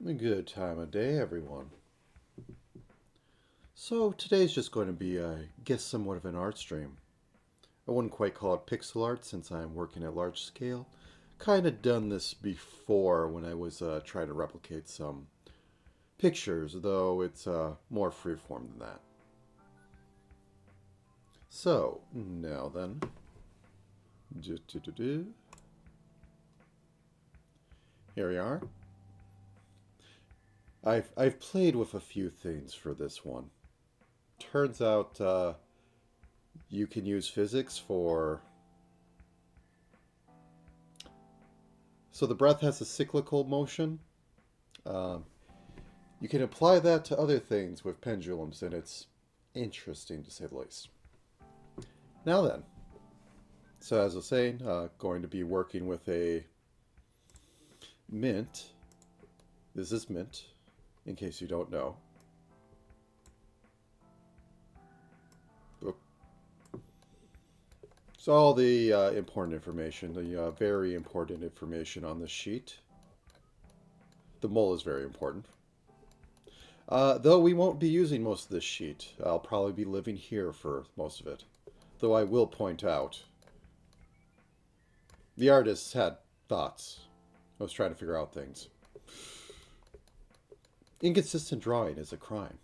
A good time of day, everyone. So today's just going to be, I guess, somewhat of an art stream. I wouldn't quite call it pixel art since I'm working at large scale. Kind of done this before when I was trying to replicate some pictures, though it's more freeform than that. So now then, here we are. I've played with a few things for this one. Turns out you can use physics for... So the breath has a cyclical motion. Um, you can apply that to other things with pendulums, and it's interesting to say the least. Now then, so as I was saying, going to be working with a Mint. This is Mint, in case you don't know. So all the important information, the very important information on this sheet. The mole is very important. Though we won't be using most of this sheet. I'll probably be living here for most of it. Though I will point out, the artist had thoughts. I was trying to figure out things. Inconsistent drawing is a crime.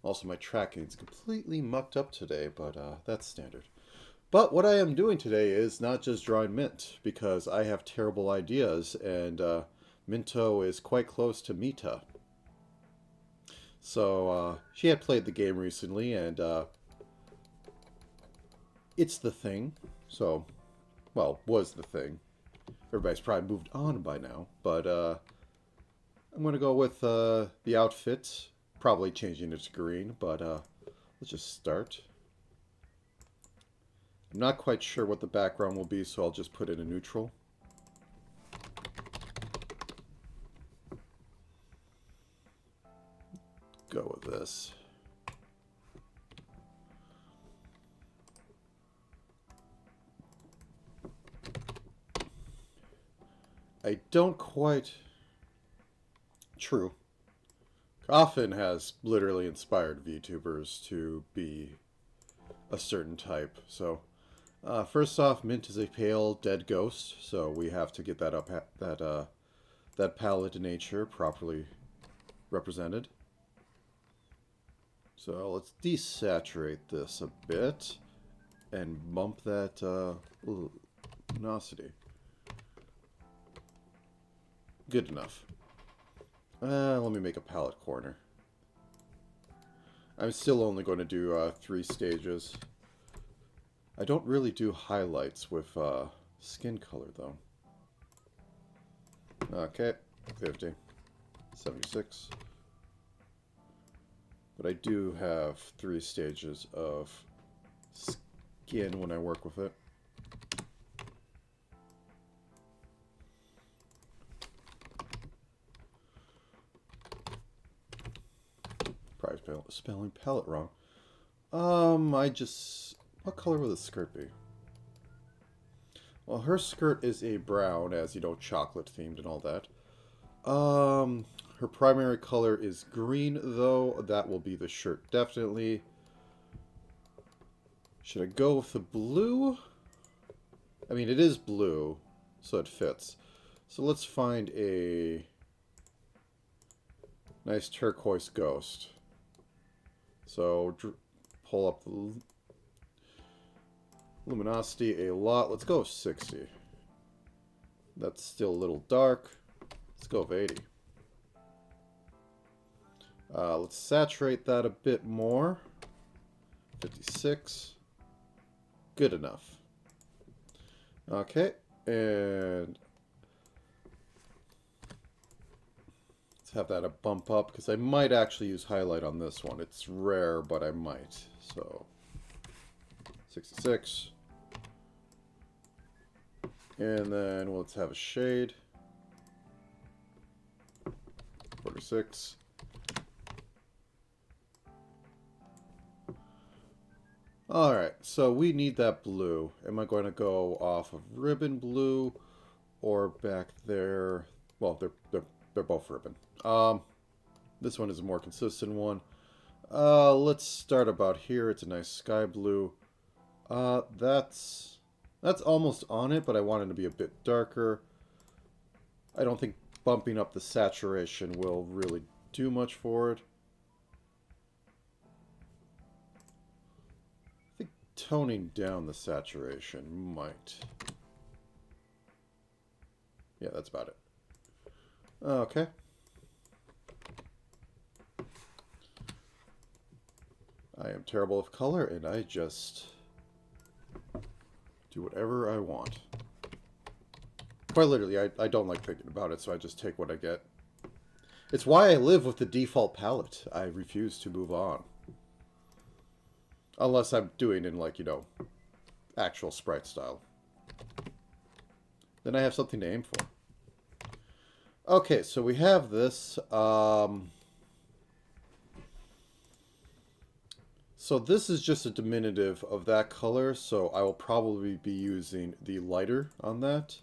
Also, my tracking is completely mucked up today, but that's standard. But what I am doing today is not just drawing Mint, because I have terrible ideas, and Minto is quite close to Mita. So she had played the game recently, and it's the thing. So, well, was the thing. Everybody's probably moved on by now, but I'm going to go with the outfit, probably changing it to green, but let's just start. I'm not quite sure what the background will be, so I'll just put it in neutral. Go with this. I don't quite... True. Coffin has literally inspired VTubers to be a certain type, so... first off, Mint is a pale, dead ghost, so we have to get that up that palette in nature properly represented. So let's desaturate this a bit and bump that luminosity. Good enough. Let me make a palette corner. I'm still only going to do 3 stages. I don't really do highlights with skin color, though. Okay, 50, 76. But I do have 3 stages of skin when I work with it. Probably spelling palette wrong. What color will the skirt be? Well, her skirt is a brown, as you know, chocolate themed and all that. Her primary color is green, though. That will be the shirt, definitely. Should I go with the blue? I mean, it is blue, so it fits. So let's find a nice turquoise ghost. So pull up the luminosity a lot. Let's go with 60. That's still a little dark. Let's go with 80. Let's saturate that a bit more. 56. Good enough. Okay, and let's have that a bump up, because I might actually use highlight on this one. It's rare, but I might. So, 66. And then let's have a shade. 46. Alright, so we need that blue. Am I going to go off of ribbon blue or back there? Well, they're they're both ribbon. This one is a more consistent one. Let's start about here. It's a nice sky blue. That's almost on it, but I want it to be a bit darker. I don't think bumping up the saturation will really do much for it. I think toning down the saturation might. Yeah, that's about it. Okay. I am terrible with color, and I just do whatever I want. Quite literally, I don't like thinking about it, so I just take what I get. It's why I live with the default palette. I refuse to move on. Unless I'm doing in, like, you know, actual sprite style. Then I have something to aim for. Okay, so we have this. So this is just a diminutive of that color, so I will probably be using the lighter on that.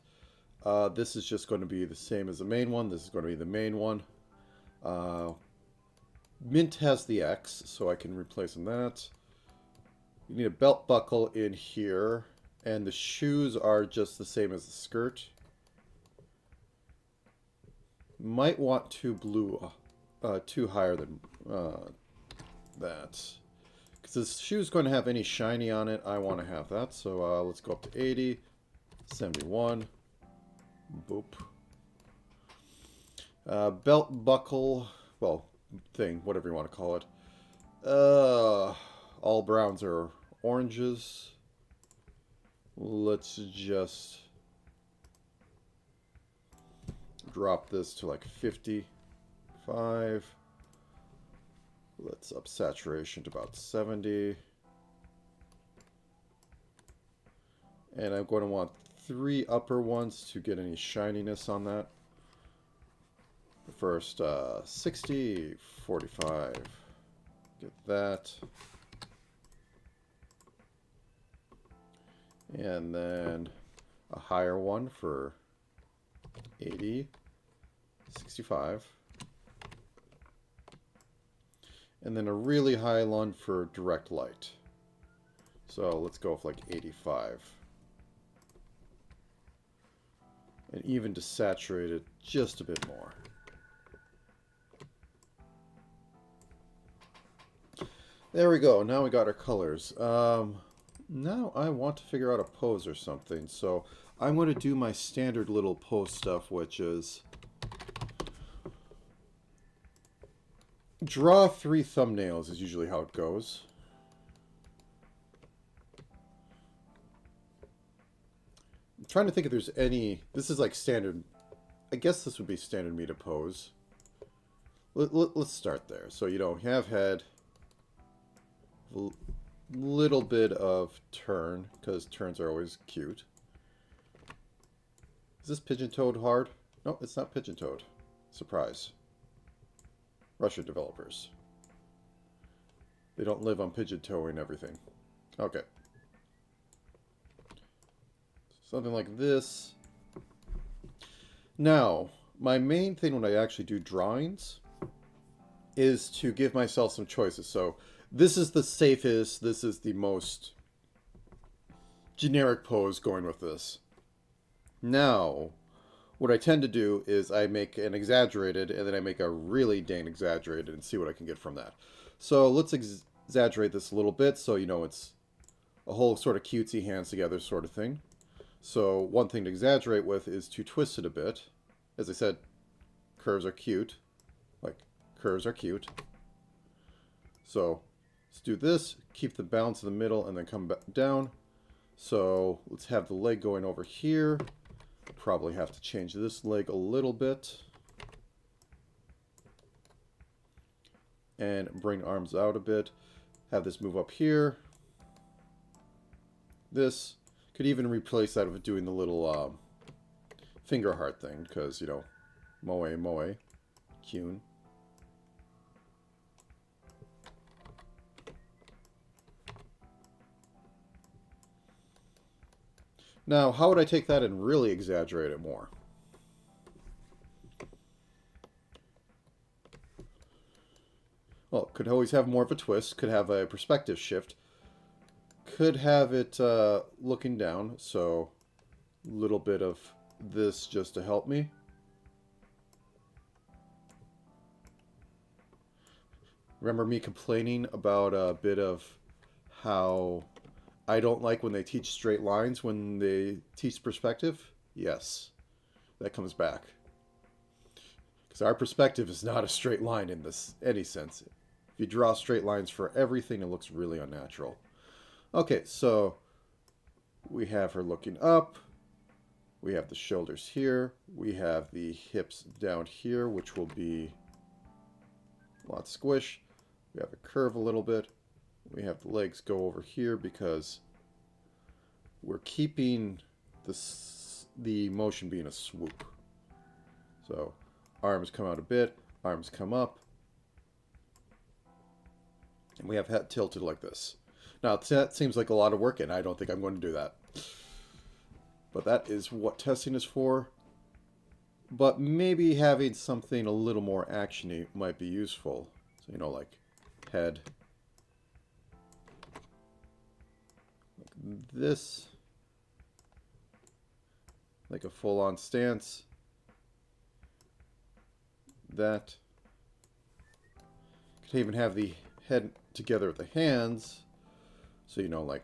This is just going to be the same as the main one. This is going to be the main one. Mint has the X, so I can replace that. You need a belt buckle in here, and the shoes are just the same as the skirt. Might want two blue, two higher than that. Because this shoe's going to have any shiny on it, I want to have that. So let's go up to 80, 71. Boop. Belt buckle, well, thing, whatever you want to call it. All browns are oranges. Let's just drop this to like 55. Let's up saturation to about 70. And I'm going to want 3 upper ones to get any shininess on that. First, 60, 45. Get that. And then a higher one for 80, 65. And then a really high one for direct light. So let's go with like 85. And even to saturate it just a bit more. There we go. Now we got our colors. Now I want to figure out a pose or something. So I'm going to do my standard little pose stuff, which is draw 3 thumbnails is usually how it goes. I'm trying to think if there's any. This is like standard. I guess this would be standard me to pose. Let's start there. So, you know, have head. Little bit of turn, because turns are always cute. Is this pigeon-toed hard? No, it's not pigeon-toed. Surprise. Russia developers. They don't live on pigeon-toeing everything. Okay. Something like this. Now, my main thing when I actually do drawings is to give myself some choices. So, this is the safest, this is the most generic pose going with this. Now, what I tend to do is I make an exaggerated, and then I make a really dang exaggerated and see what I can get from that. So let's exaggerate this a little bit so you know it's a whole sort of cutesy hands together sort of thing. So one thing to exaggerate with is to twist it a bit. As I said, curves are cute. Like, curves are cute. So let's do this, keep the balance in the middle, and then come back down. So let's have the leg going over here. Probably have to change this leg a little bit. And bring arms out a bit. Have this move up here. This. Could even replace that with doing the little finger heart thing, because, you know, moe, moe, Kyun. Now, how would I take that and really exaggerate it more? Could always have more of a twist. Could have a perspective shift. Could have it looking down. So a little bit of this just to help me. Remember me complaining about a bit of how I don't like when they teach straight lines when they teach perspective? Yes, that comes back. Because our perspective is not a straight line in this any sense. If you draw straight lines for everything, it looks really unnatural. Okay, so we have her looking up. We have the shoulders here. We have the hips down here, which will be a lot squish. We have a curve a little bit. We have the legs go over here because we're keeping the motion being a swoop. So arms come out a bit, arms come up, and we have head tilted like this. Now that seems like a lot of work, and I don't think I'm going to do that. But that is what testing is for. But maybe having something a little more actiony might be useful. So, you know, like head. Like this. Like a full-on stance. That. Could even have the head together with the hands. So, you know, like,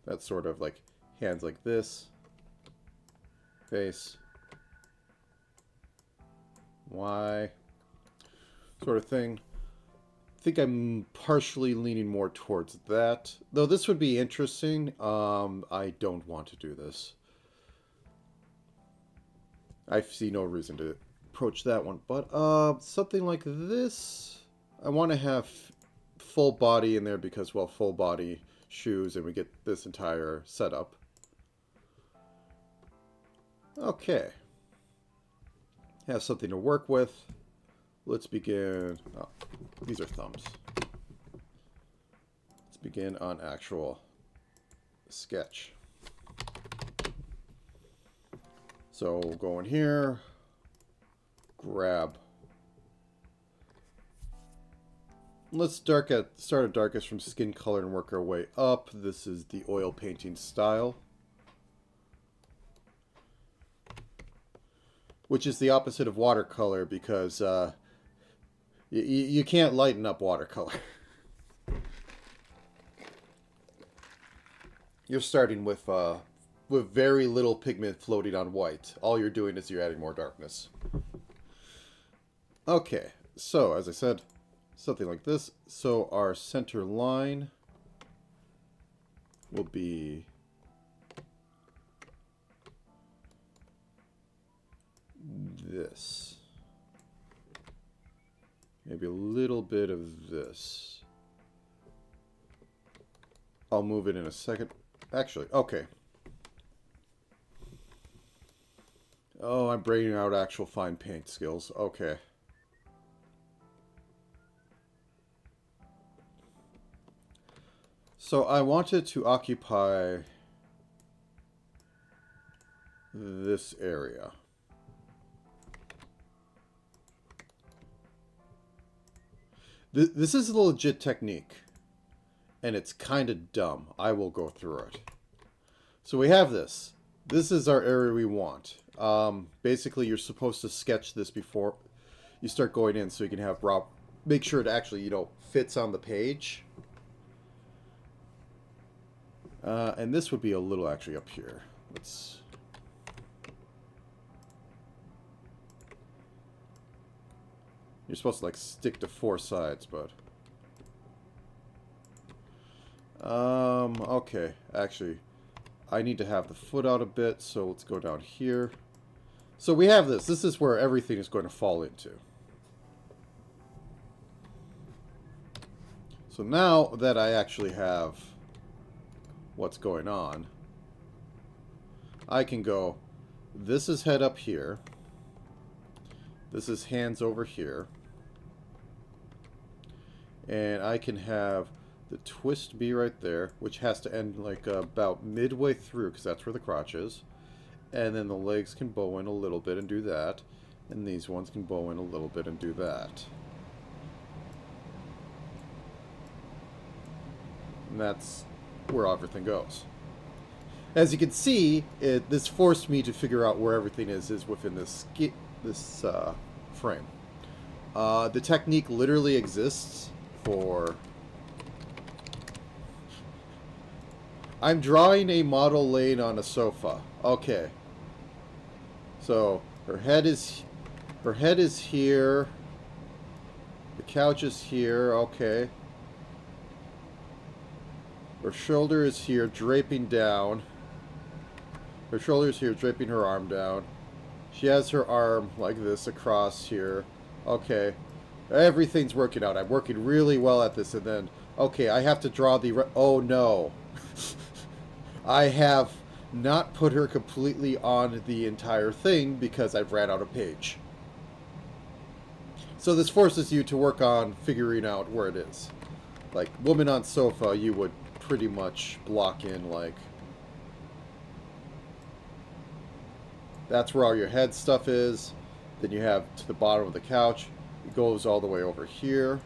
that's sort of like hands like this. Face. Y. Sort of thing. I think I'm partially leaning more towards that. Though this would be interesting. I don't want to do this. I see no reason to approach that one. But something like this. I want to have full body in there because, well, full body shoes and we get this entire setup. Okay. Have something to work with. Let's begin. Oh, these are thumbs. Let's begin on actual sketch. So we'll go in here, grab. Let's start at darkest from skin color and work our way up. This is the oil painting style, which is the opposite of watercolor because you can't lighten up watercolor. You're starting with very little pigment floating on white. All you're doing is you're adding more darkness. Okay, so as I said, something like this. So our center line will be this. Maybe a little bit of this. I'll move it in a second. Actually, okay. Oh, I'm bringing out actual fine paint skills. Okay. So I wanted to occupy this area. This is a legit technique, and it's kind of dumb. I will go through it. So we have this. This is our area we want. Basically, you're supposed to sketch this before you start going in, so you can have Rob make sure it actually, you know, fits on the page. And this would be a little actually up here. Let's. You're supposed to like stick to 4 sides, but okay. Actually, I need to have the foot out a bit, so let's go down here. So we have this. This is where everything is going to fall into. So now that I actually have what's going on, I can go, this is head up here. This is hands over here. And I can have the twist be right there, which has to end like about midway through, because that's where the crotch is. And then the legs can bow in a little bit and do that. And these ones can bow in a little bit and do that. And that's where everything goes. As you can see, this forced me to figure out where everything is within this frame. The technique literally exists for... I'm drawing a model laying on a sofa. Okay. So her head is here. The couch is here. Okay. Her shoulder is here, draping down. Her shoulder is here, draping her arm down. She has her arm like this across here. Okay. Everything's working out. I'm working really well at this, and then... Okay, I have to draw the... Oh, no. I have not put her completely on the entire thing because I've ran out of page. So this forces you to work on figuring out where it is. Like, woman on sofa, you would pretty much block in, like... That's where all your head stuff is. Then you have to the bottom of the couch. It goes all the way over here.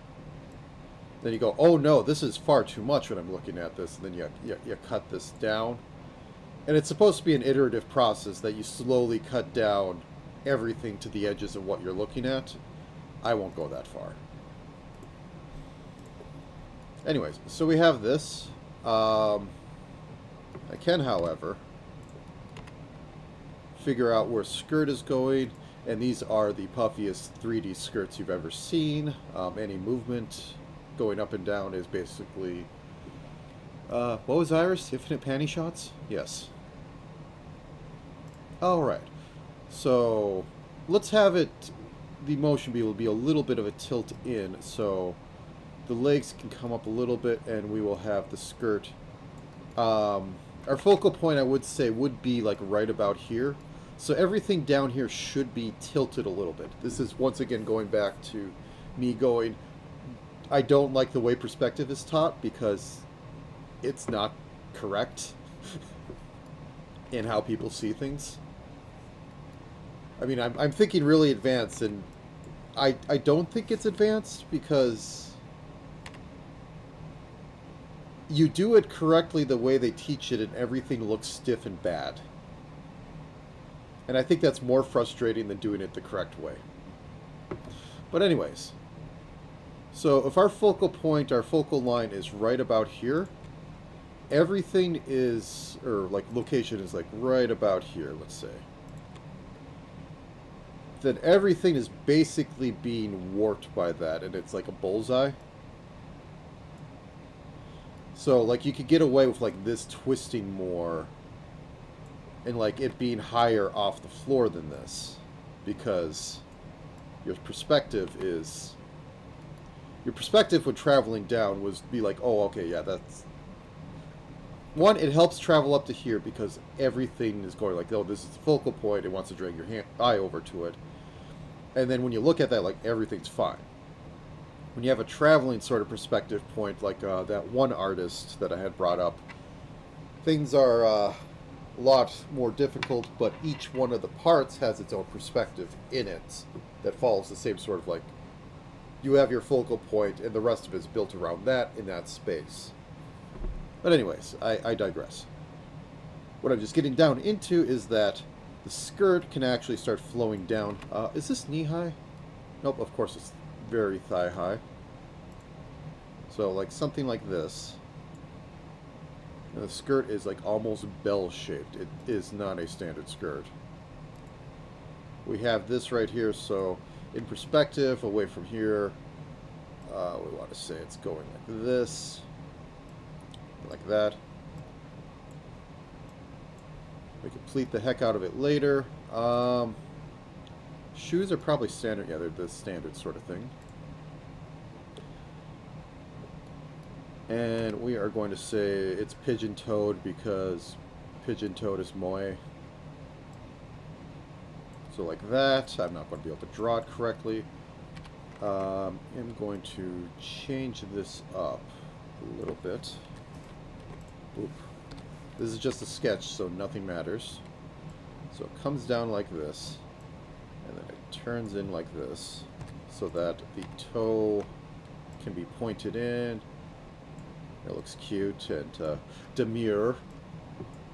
Then you go, oh no, this is far too much when I'm looking at this. And then you cut this down. And it's supposed to be an iterative process that you slowly cut down everything to the edges of what you're looking at. I won't go that far. Anyways, so we have this. I can, however, figure out where skirt is going, and these are the puffiest 3D skirts you've ever seen. Any movement going up and down is basically... what was Iris? Infinite panty shots? Yes. Alright. So, let's have it... The motion will be a little bit of a tilt in, so the legs can come up a little bit, and we will have the skirt. Our focal point, I would say, would be like right about here. So everything down here should be tilted a little bit. This is, once again, going back to me going, I don't like the way perspective is taught because it's not correct in how people see things. I mean, I'm thinking really advanced, and I don't think it's advanced because you do it correctly the way they teach it and everything looks stiff and bad. And I think that's more frustrating than doing it the correct way. But anyways, so if our focal point, our focal line is right about here, everything is, or like location is like right about here, let's say. Then everything is basically being warped by that, and it's like a bullseye. So like you could get away with like this twisting more and like it being higher off the floor than this, because your perspective when traveling down was be like, oh, okay, yeah, that's one. It helps travel up to here because everything is going like, oh, this is the focal point. It wants to drag your eye over to it, and then when you look at that, like everything's fine. When you have a traveling sort of perspective point, like that one artist that I had brought up, things are a lot more difficult, but each one of the parts has its own perspective in it that follows the same sort of like, you have your focal point and the rest of it is built around that in that space. But anyways, I digress. What I'm just getting down into is that the skirt can actually start flowing down. Is this knee high? Nope, of course it's very thigh high. So like something like this. And the skirt is like almost bell-shaped. It is not a standard skirt. We have this right here, so in perspective, away from here, we want to say it's going like this, like that. We can pleat the heck out of it later. Shoes are probably standard. Yeah, they're the standard sort of thing. And we are going to say it's pigeon-toed because pigeon-toed is moe. So like that. I'm not going to be able to draw it correctly. I'm going to change this up a little bit. Oop. This is just a sketch, so nothing matters. So it comes down like this, and then it turns in like this, so that the toe can be pointed in, It looks cute and demure.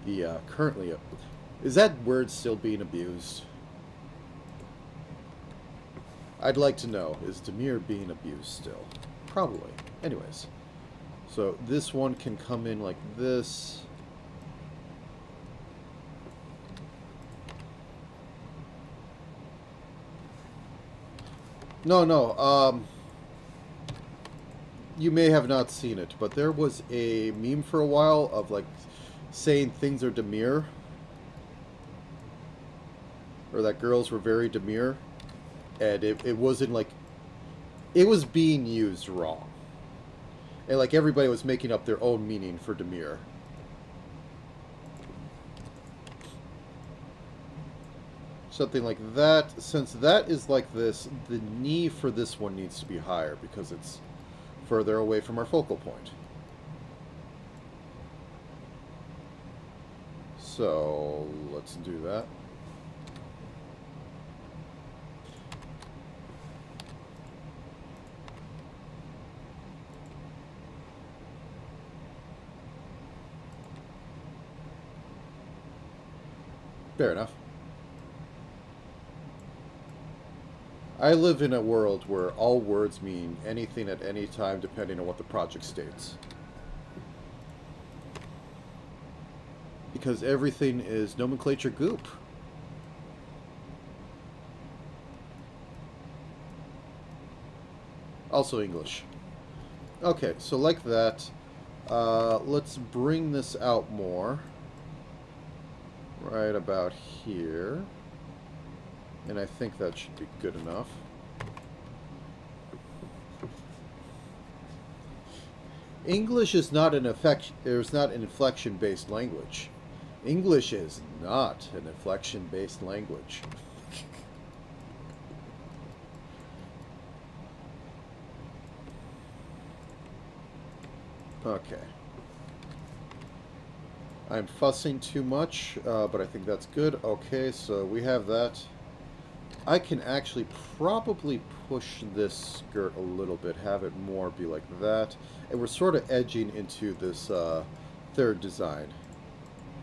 The currently, is that word still being abused? I'd like to know, is demure being abused still? Probably. Anyways, so this one can come in like this. No, you may have not seen it, but there was a meme for a while of like saying things are demure, or that girls were very demure, and it wasn't like, it was being used wrong. And like everybody was making up their own meaning for demure. Something like that. Since that is like this, the knee for this one needs to be higher because it's further away from our focal point. So let's do that. Fair enough. I live in a world where all words mean anything at any time depending on what the project states. Because everything is nomenclature goop. Also English. Okay, so like that. Let's bring this out more. Right about here. And I think that should be good enough. English is not an inflection-based language. English is not an inflection-based language. Okay. I'm fussing too much, but I think that's good. Okay, so we have that. I can actually probably push this skirt a little bit, have it more be like that. And we're sort of edging into this third design,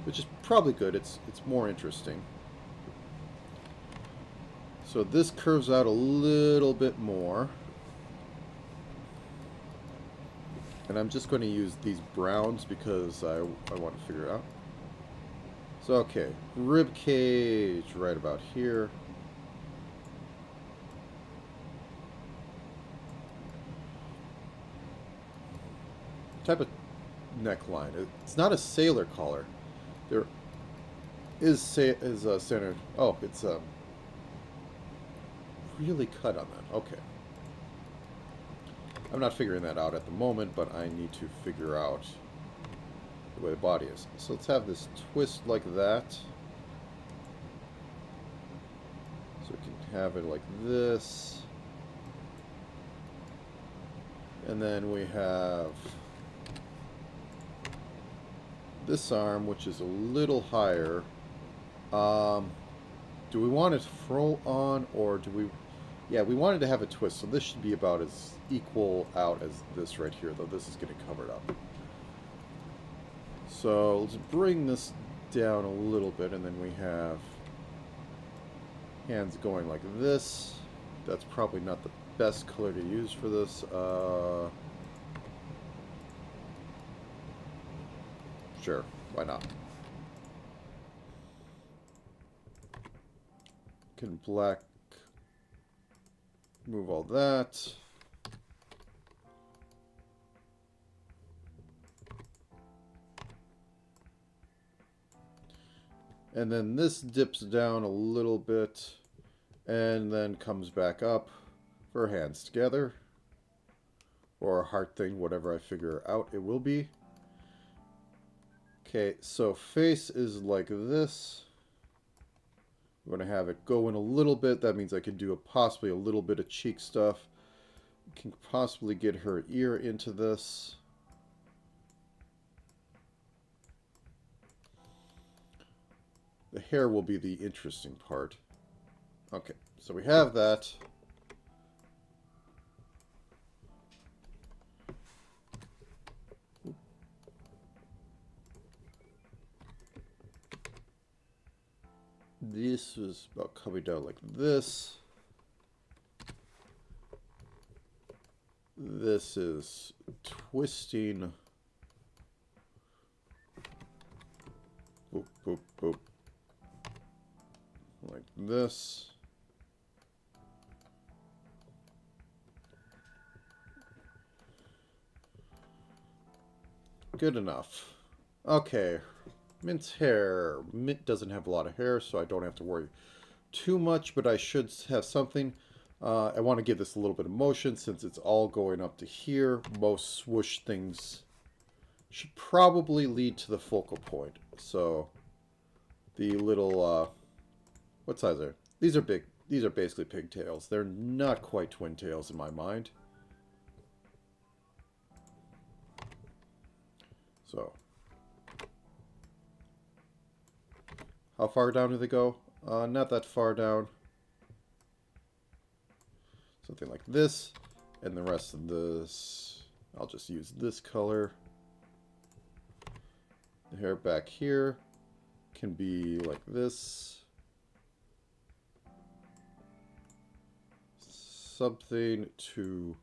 which is probably good. It's more interesting. So this curves out a little bit more. And I'm just going to use these browns because I want to figure it out. So, okay, rib cage right about here. Type of neckline. It's not a sailor collar. There is a center. Oh, it's really cut on that. Okay. I'm not figuring that out at the moment, but I need to figure out the way the body is. So let's have this twist like that. So we can have it like this. And then we have this arm, which is a little higher. Do we want it to throw on, or do we... Yeah, we wanted to have a twist, so this should be about as equal out as this right here, though this is getting covered up. So let's bring this down a little bit, and then we have hands going like this. That's probably not the best color to use for this. Sure, why not? Can black move all that. And then this dips down a little bit and then comes back up for hands together. Or a heart thing, whatever I figure out it will be. Okay, so face is like this. I'm going to have it go in a little bit. That means I can do possibly a little bit of cheek stuff. Can possibly get her ear into this. The hair will be the interesting part. Okay, so we have that. This is about coming down like this. This is twisting. Boop, boop, boop. Like this. Good enough. Okay. Mint's hair. Mint doesn't have a lot of hair, so I don't have to worry too much, but I should have something. I want to give this a little bit of motion since it's all going up to here. Most swoosh things should probably lead to the focal point. So the little, what size are these? Are big. These are basically pigtails. They're not quite twin tails in my mind. So how far down do they go? Not that far down. Something like this. And the rest of this, I'll just use this color. The hair back here can be like this. Something to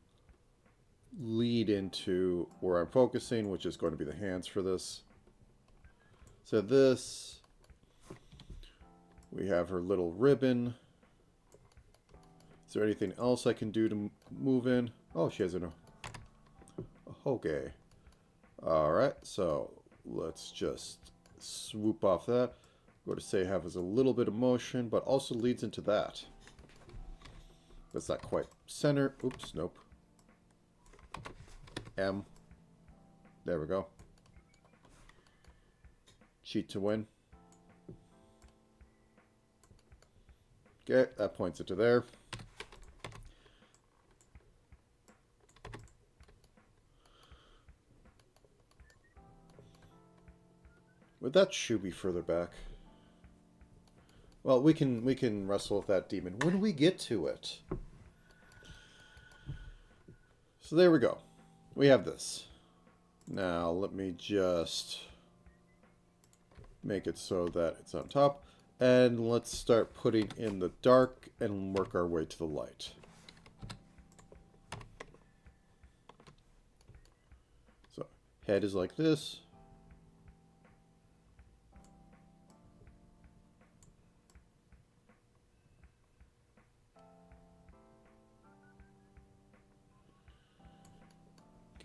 lead into where I'm focusing, which is going to be the hands for this. So this, we have her little ribbon. Is there anything else I can do to move in? Oh, she has a hoge. Alright, so let's just swoop off that. Go to say have as a little bit of motion, but also leads into that. That's not quite center. Oops, nope. M. There we go. Cheat to win. Okay, that points it to there. Would that shoe be further back? Well, we can wrestle with that demon when we get to it. So there we go. We have this. Now let me just make it so that it's on top. And let's start putting in the dark and work our way to the light. So head is like this.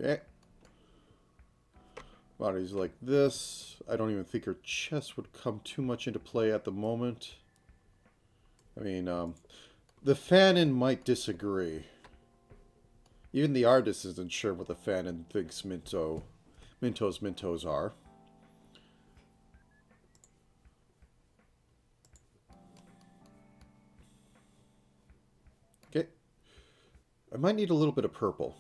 Okay. Body's like this. I don't even think her chest would come too much into play at the moment. I mean, the fanon might disagree. Even the artist isn't sure what the fanon thinks Mintos are. Okay. I might need a little bit of purple.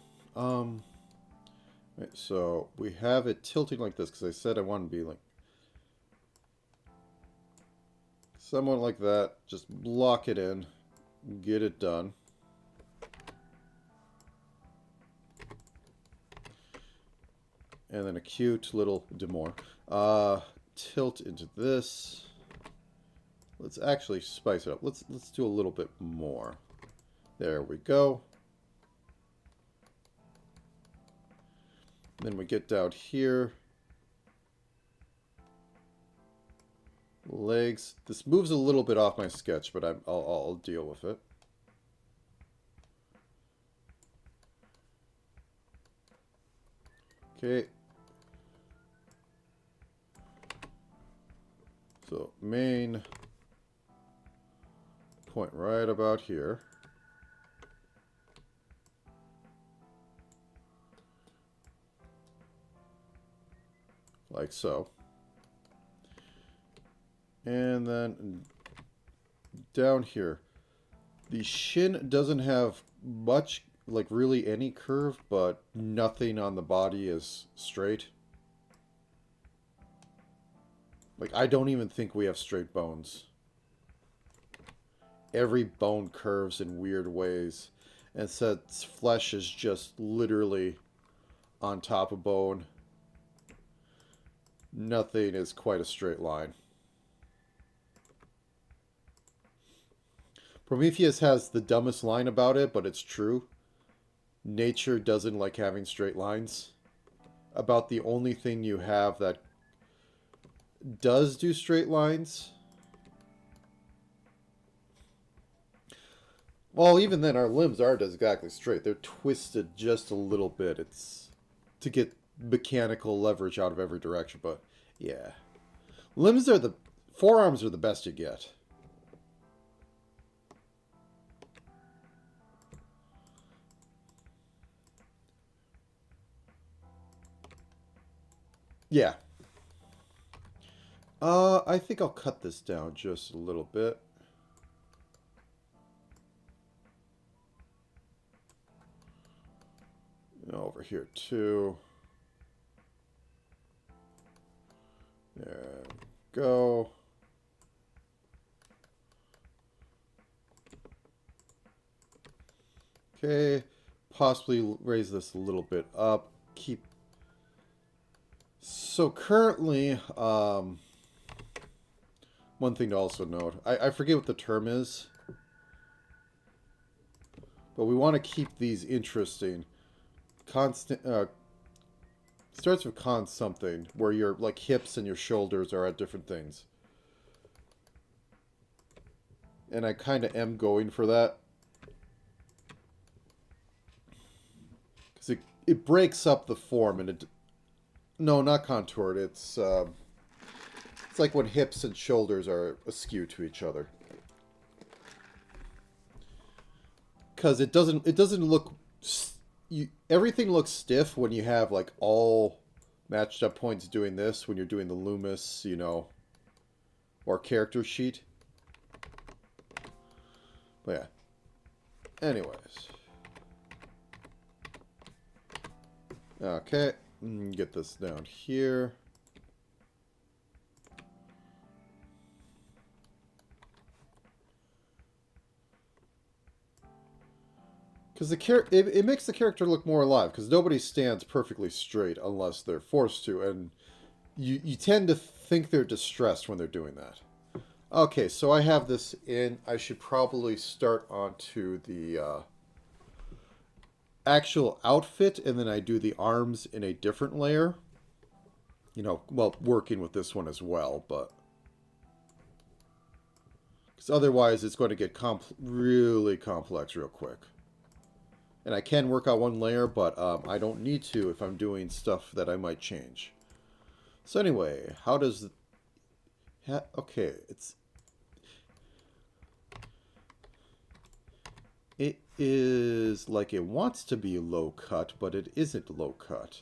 Right, so we have it tilting like this because I said I want to be like somewhat like that. Just block it in, get it done. And then a cute little demore. Tilt into this. Let's actually spice it up. Let's do a little bit more. There we go. Then we get down here. Legs. This moves a little bit off my sketch, but I'll deal with it. Okay. So main point right about here. Like so. And then down here. The shin doesn't have much, like really any curve, but nothing on the body is straight. Like, I don't even think we have straight bones. Every bone curves in weird ways. And since flesh is just literally on top of bone, nothing is quite a straight line. Prometheus has the dumbest line about it, but it's true. Nature doesn't like having straight lines. About the only thing you have that does do straight lines. Well, even then, our limbs aren't exactly straight. They're twisted just a little bit. It's to get mechanical leverage out of every direction, but yeah. Limbs are the... Forearms are the best you get. Yeah. I think I'll cut this down just a little bit. Over here too. There we go. Okay, possibly raise this a little bit up. Keep. So currently, one thing to also note, I forget what the term is, but we want to keep these interesting. Constant, starts with con something, where your like hips and your shoulders are at different things. And I kind of am going for that. Because it breaks up the form and it... No, not contoured. It's like when hips and shoulders are askew to each other. Because it doesn't look... everything looks stiff when you have like all matched up points doing this, when you're doing the Loomis, you know, or character sheet. But yeah. Anyways. Okay. Get this down here. Because it makes the character look more alive, because nobody stands perfectly straight unless they're forced to, and you tend to think they're distressed when they're doing that. Okay, so I have this in. I should probably start onto the actual outfit, and then I do the arms in a different layer. You know, well, working with this one as well, but... Because otherwise it's going to get really complex real quick. And I can work out one layer, but I don't need to if I'm doing stuff that I might change. So anyway, how does... okay, it is like it wants to be low cut, but it isn't low cut.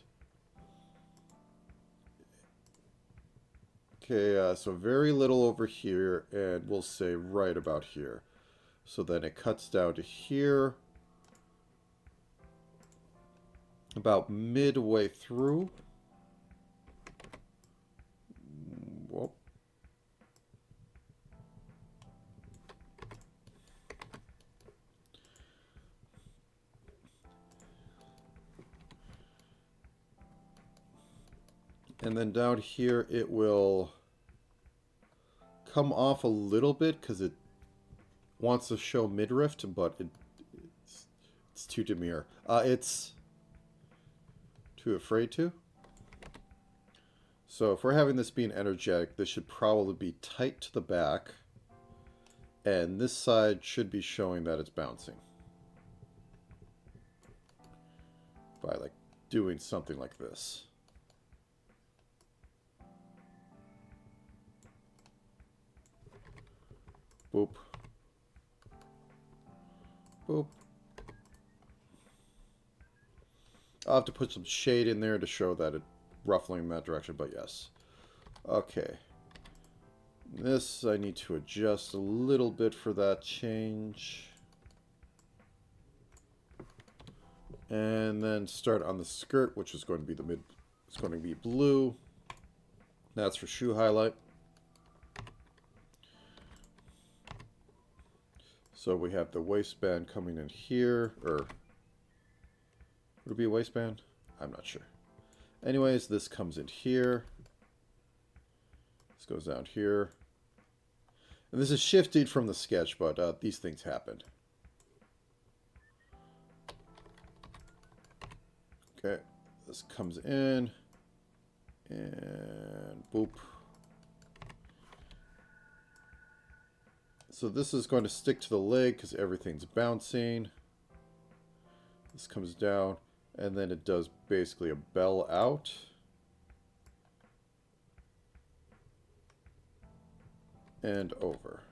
Okay, so very little over here, and we'll say right about here. So then it cuts down to here. About midway through. Whoa. And then down here it will come off a little bit because it wants to show midriff, but it's too demure. It's too afraid to. So if we're having this being energetic, this should probably be tight to the back. And this side should be showing that it's bouncing. By like doing something like this. Boop. Boop. I'll have to put some shade in there to show that it's ruffling in that direction, but yes. Okay. This I need to adjust a little bit for that change. And then start on the skirt, which is going to be it's going to be blue. That's for shoe highlight. So we have the waistband coming in here, or would it be a waistband? I'm not sure. Anyways, this comes in here. This goes down here. And this is shifted from the sketch, but these things happen. Okay, this comes in, and boop. So this is going to stick to the leg because everything's bouncing. This comes down, and then it does basically a bell out. And over.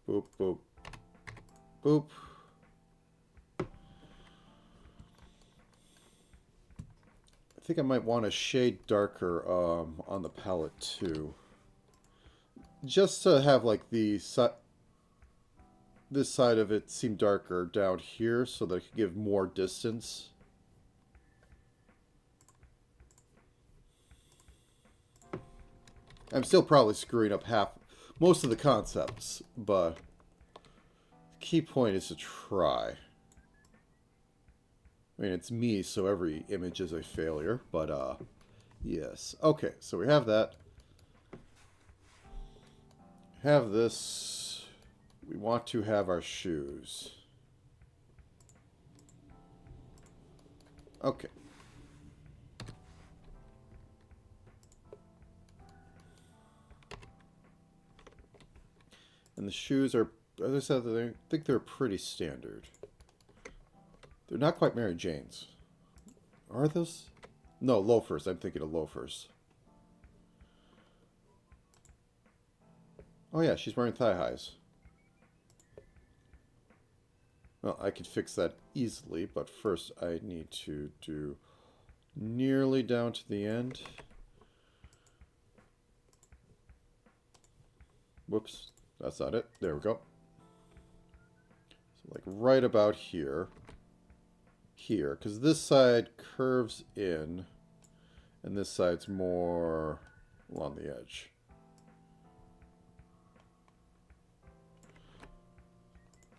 Boop, boop, boop. I think I might want to shade darker on the palette too. Just to have like the this side of it seem darker down here so that I can give more distance. I'm still probably screwing up most of the concepts, but the key point is to try. I mean, it's me, so every image is a failure, but yes. Okay, so we have that. Have this. We want to have our shoes. Okay. And the shoes are, as I said, I think they're pretty standard. They're not quite Mary Jane's. Are those? No, loafers. I'm thinking of loafers. Oh yeah, she's wearing thigh highs. Well, I could fix that easily, but first I need to do nearly down to the end. Whoops. That's not it. There we go. So like right about here. Here. Because this side curves in. And this side's more along the edge.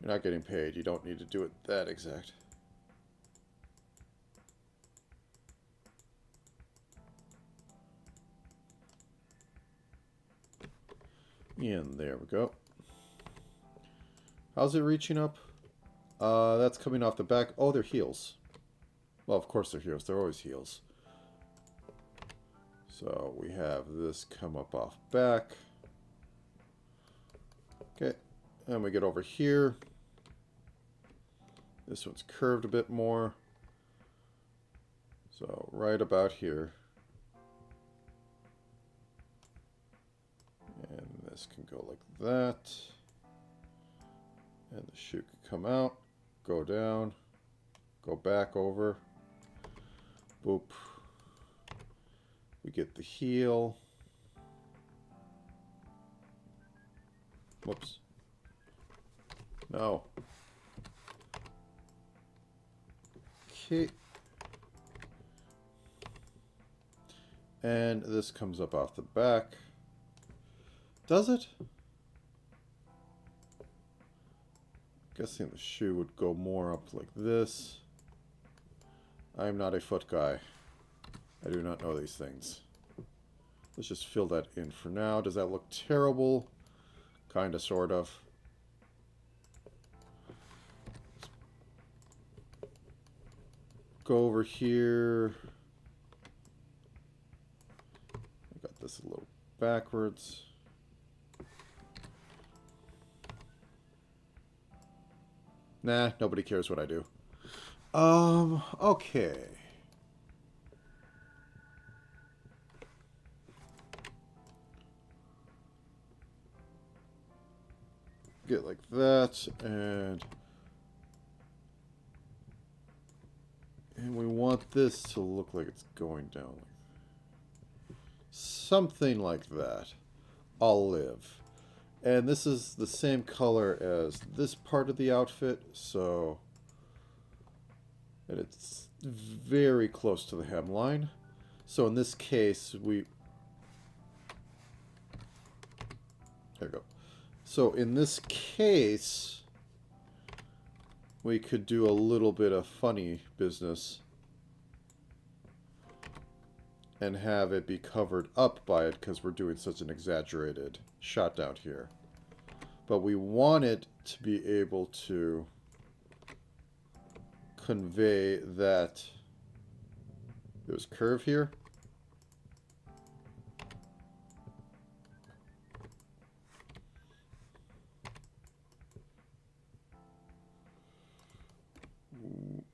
You're not getting paid. You don't need to do it that exact. And there we go. How's it reaching up? That's coming off the back. Oh, they're heels. Well, of course they're heels. They're always heels. So we have this come up off back. Okay. And we get over here. This one's curved a bit more. So right about here. And this can go like that. And the shoe can come out, go down, go back over. Boop. We get the heel. Whoops. No. Okay. And this comes up off the back. Does it? Guessing the shoe would go more up like this. I am not a foot guy. I do not know these things. Let's just fill that in for now. Does that look terrible? Kinda, sort of. Go over here. I got this a little backwards. Nah, nobody cares what I do. Okay. Get like that, and we want this to look like it's going down. Something like that. I'll live. And this is the same color as this part of the outfit, so... And it's very close to the hemline. So in this case, we... There we go. So in this case, we could do a little bit of funny business. and have it be covered up by it because we're doing such an exaggerated shot down here. But we want it to be able to convey that there's curve here.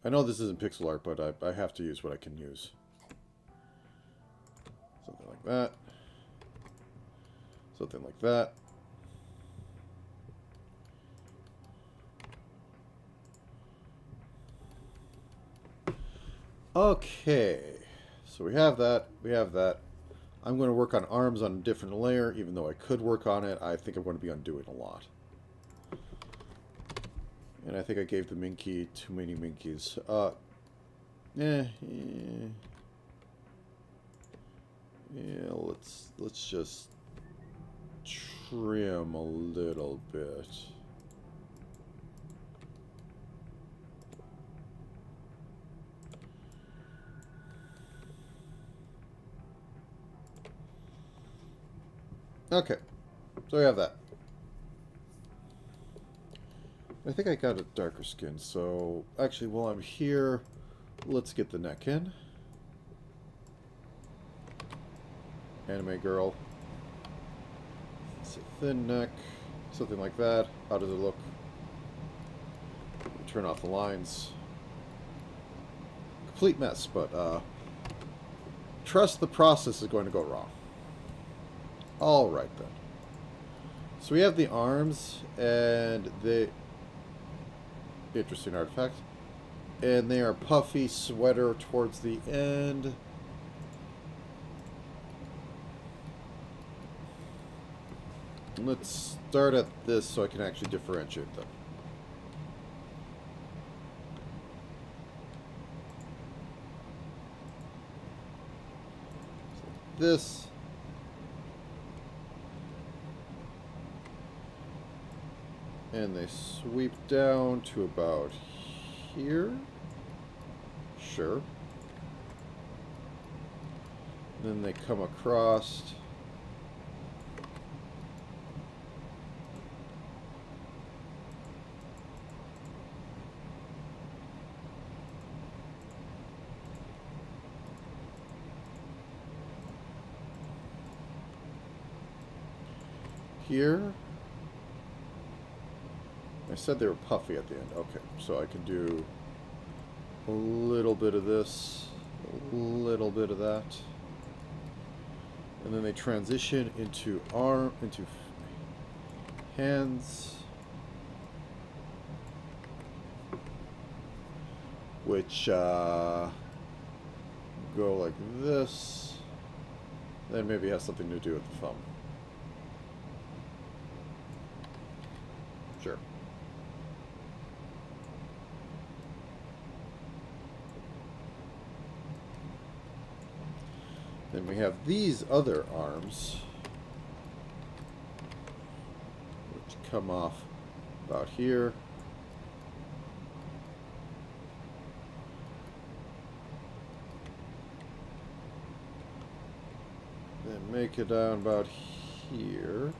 I know this isn't pixel art, but I have to use what I can use. Something like that. Something like that. Okay. So we have that. We have that. I'm going to work on arms on a different layer, even though I could work on it. I think I'm going to be undoing a lot. And I think I gave the Minky too many Minkies. Yeah, let's just trim a little bit. Okay, so we have that. I think I got a darker skin, so actually while I'm here, let's get the neck in. Anime girl. It's a thin neck, something like that. How does it look? Turn off the lines. Complete mess, but trust the process is going to go wrong. Alright then. So we have the arms, and they... Interesting artifact. And they are puffy sweater towards the end. Let's start at this so I can actually differentiate them. So this. And they sweep down to about here. Sure. Then they come across. Here. I said they were puffy at the end. Okay, so I can do a little bit of this, a little bit of that. And then they transition into hands, which go like this. Then maybe has something to do with the thumb. Sure. Then we have these other arms, which come off about here. Then make it down about here.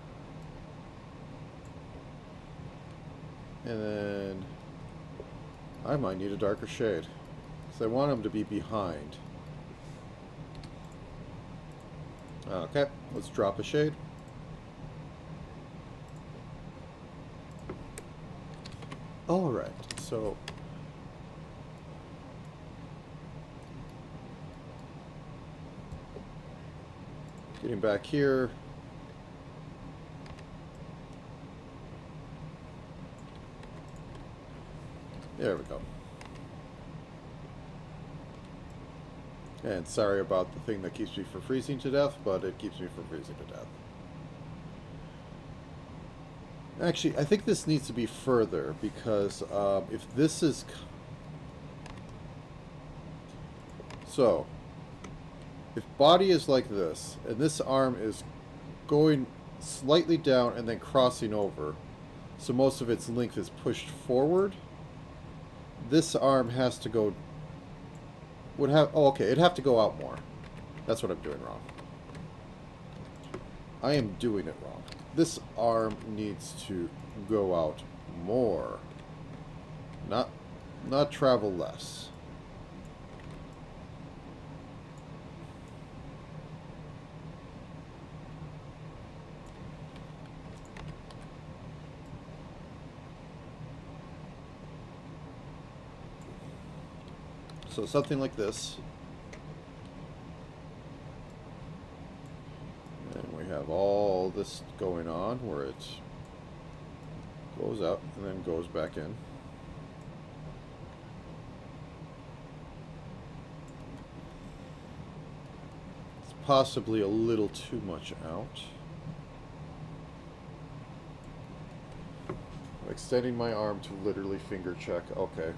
And then I might need a darker shade, because I want them to be behind. Okay, let's drop a shade. Alright, so getting back here. There we go. And sorry about the thing that keeps me from freezing to death, but it keeps me from freezing to death. Actually, I think this needs to be further, because if this is... So, if body is like this, and this arm is going slightly down and then crossing over, so most of its length is pushed forward, this arm has to go... Would have... Oh, okay, it'd have to go out more. That's what I'm doing wrong. I am doing it wrong. This arm needs to go out more. Not travel less. So something like this. And we have all this going on where it goes out and then goes back in. It's possibly a little too much out. I'm extending my arm to literally finger check. Okay.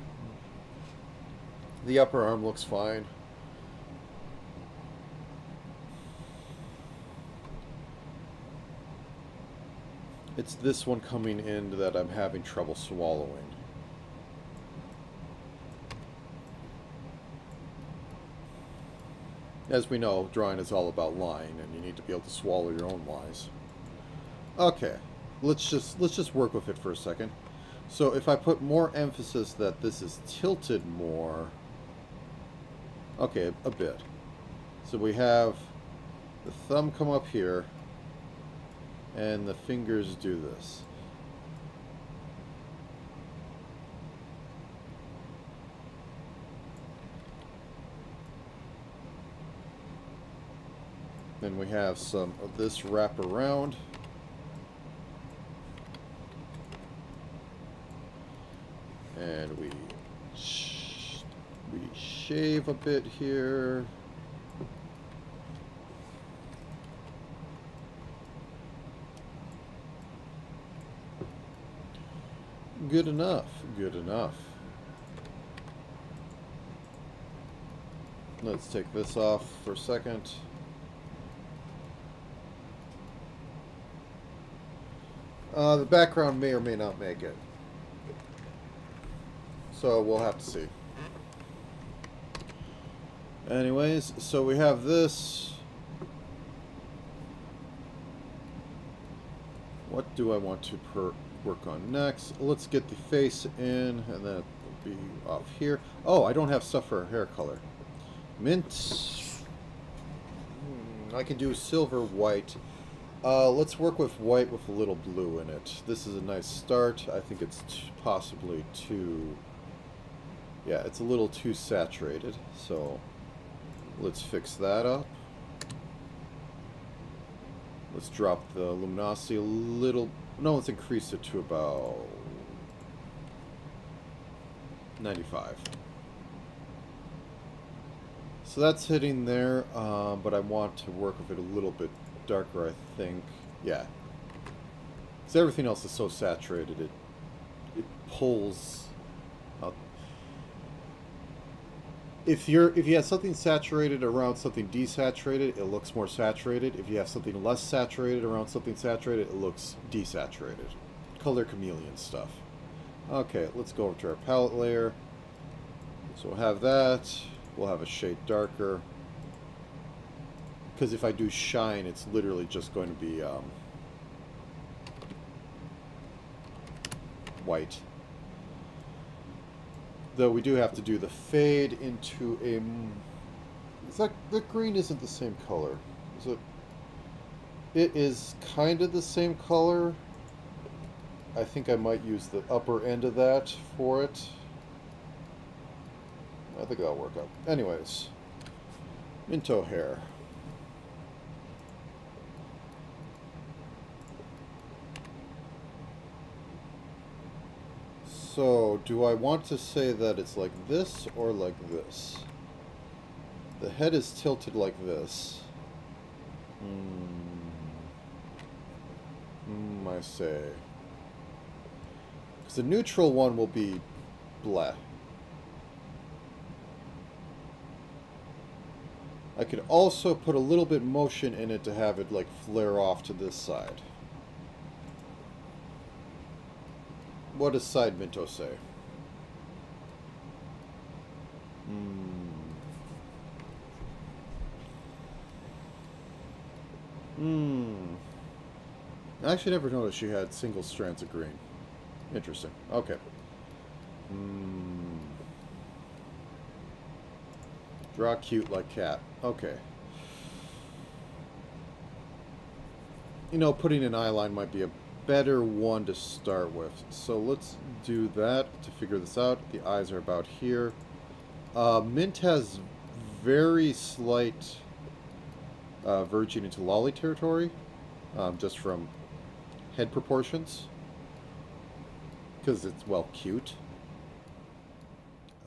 The upper arm looks fine. It's this one coming in that I'm having trouble swallowing. As we know, drawing is all about lying, and you need to be able to swallow your own lies. Okay, let's just work with it for a second. So if I put more emphasis that this is tilted more, okay, a bit. So we have the thumb come up here, and the fingers do this. Then we have some of this wrap around. And we shave a bit here. Good enough. Good enough. Let's take this off for a second. The background may or may not make it. So we'll have to see. Anyways, so we have this. What do I want to work on next? Let's get the face in, and that will be off here. Oh, I don't have stuff for hair color. Mint. I can do silver, white. Let's work with white with a little blue in it. This is a nice start. I think it's possibly too... Yeah, it's a little too saturated, so let's fix that up. Let's drop the luminosity a little... No, let's increase it to about 95. So that's hitting there, but I want to work with it a little bit darker, I think. Yeah. Because everything else is so saturated, it pulls out. If you have something saturated around something desaturated, it looks more saturated. If you have something less saturated around something saturated, it looks desaturated. Color chameleon stuff. Okay, let's go over to our palette layer. So we'll have that. We'll have a shade darker. Because if I do shine, it's literally just going to be white. Though we do have to do the fade into a... Is that... The green isn't the same color. Is it? It is kind of the same color. I think I might use the upper end of that for it. I think that'll work out. Anyways. Minto hair. So, do I want to say that it's like this or like this? The head is tilted like this. I say. Because the neutral one will be black. I could also put a little bit motion in it to have it like flare off to this side. What does side Minto say? Hmm. I actually never noticed she had single strands of green. Interesting. Okay. Hmm. Draw cute like cat. Okay. You know, putting an eye line might be a better one to start with. So let's do that to figure this out. The eyes are about here. Mint has very slight verging into lolly territory, just from head proportions, because it's, well, cute.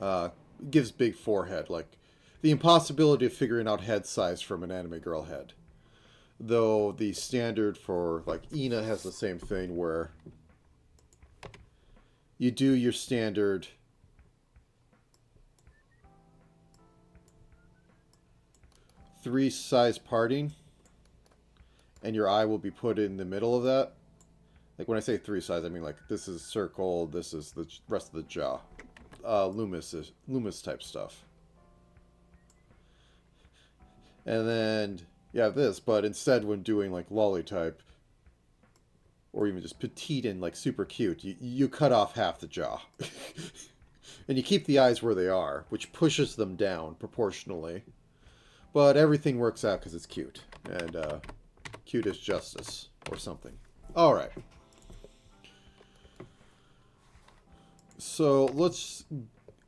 Uh, gives big forehead, like the impossibility of figuring out head size from an anime girl head. Though the standard for, like, Ina has the same thing where you do your standard three size parting, and your eye will be put in the middle of that. Like, when I say three size, I mean, like, this is circle, this is the rest of the jaw. Loomis type stuff. And then you have this, but instead when doing, like, lolly type, or even just petite and, like, super cute, you cut off half the jaw. And you keep the eyes where they are, which pushes them down proportionally. But everything works out because it's cute. And cute is justice, or something. Alright. So let's...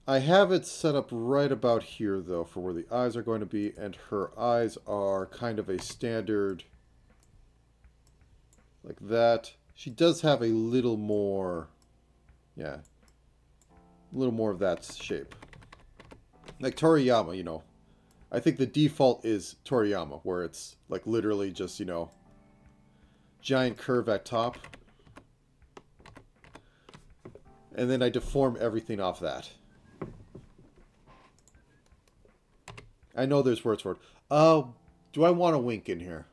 I have it set up right about here, though, for where the eyes are going to be. And her eyes are kind of a standard... like that. She does have a little more... yeah. A little more of that shape. Like Toriyama, you know. I think the default is Toriyama, where it's, like, literally just, you know... giant curve at top. And then I deform everything off that. I know there's words for it. Do I want a wink in here?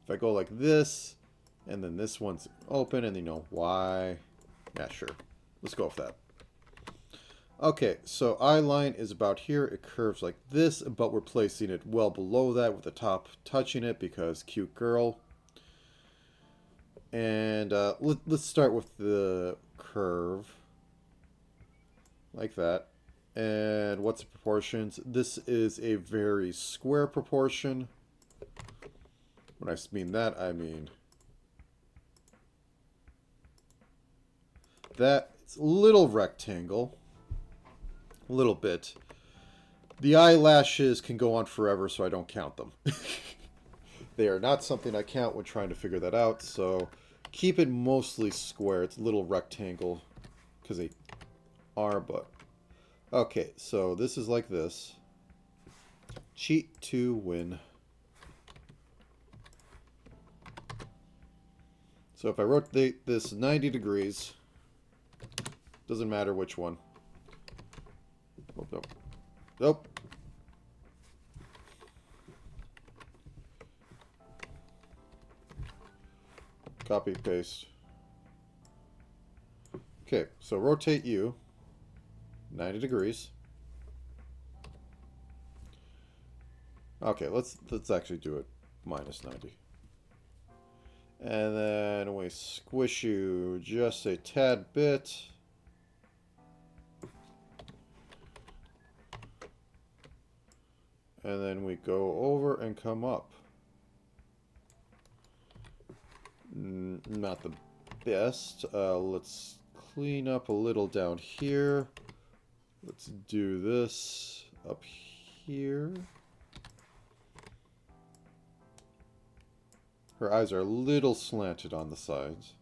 If I go like this, and then this one's open, and you know, why? Yeah, sure. Let's go with that. Okay, so eye line is about here. It curves like this, but we're placing it well below that with the top touching it because cute girl. And let's start with the curve. Like that. And what's the proportions? This is a very square proportion. When I mean that, I mean that. It's a little rectangle. A little bit. The eyelashes can go on forever, so I don't count them. They are not something I count when trying to figure that out, so keep it mostly square. It's a little rectangle, because they are, but... okay, so this is like this. Cheat to win. So if I rotate this 90 degrees, doesn't matter which one. Oh, nope. Nope. Copy, paste. Okay, so rotate you 90 degrees. Okay, let's actually do it minus 90. And then we squish you just a tad bit. And then we go over and come up. Not the best. Let's clean up a little down here. Let's do this up here. Her eyes are a little slanted on the sides.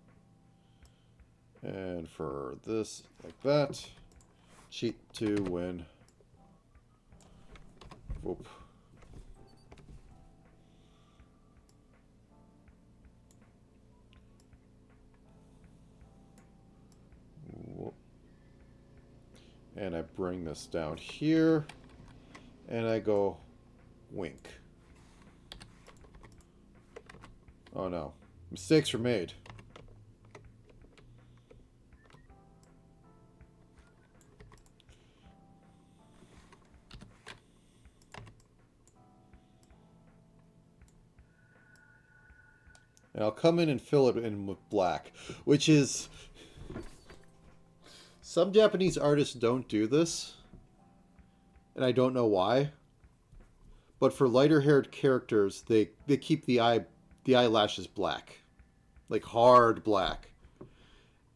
And for this, like that. Cheat to win. Whoop. Whoop. And I bring this down here. And I go wink. Oh no. Mistakes were made. And I'll come in and fill it in with black, which is... Some Japanese artists don't do this, and I don't know why. But for lighter-haired characters, they keep the eyelashes black. Like hard black.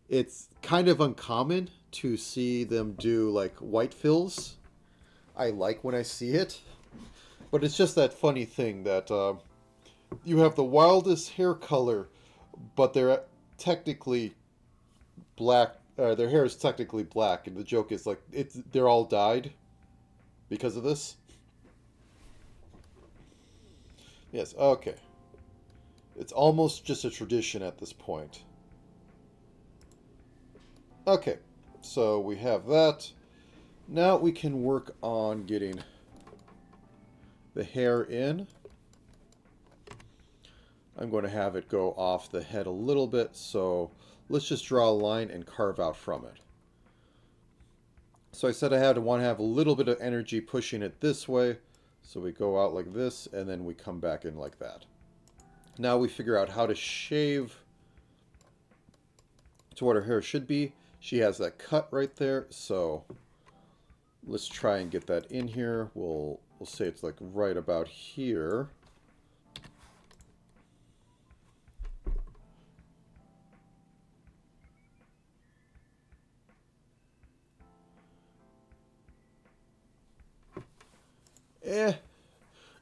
It's kind of uncommon to see them do like white fills. I like when I see it. But it's just that funny thing that you have the wildest hair color, but they're technically black. Their hair is technically black, and the joke is like they're all dyed because of this. Yes, okay. It's almost just a tradition at this point. Okay, so we have that. Now we can work on getting the hair in. I'm going to have it go off the head a little bit, so let's just draw a line and carve out from it. So I said I want to have a little bit of energy pushing it this way, so we go out like this, and then we come back in like that. Now we figure out how to shave to what her hair should be. She has that cut right there, so let's try and get that in here. We'll say it's like right about here.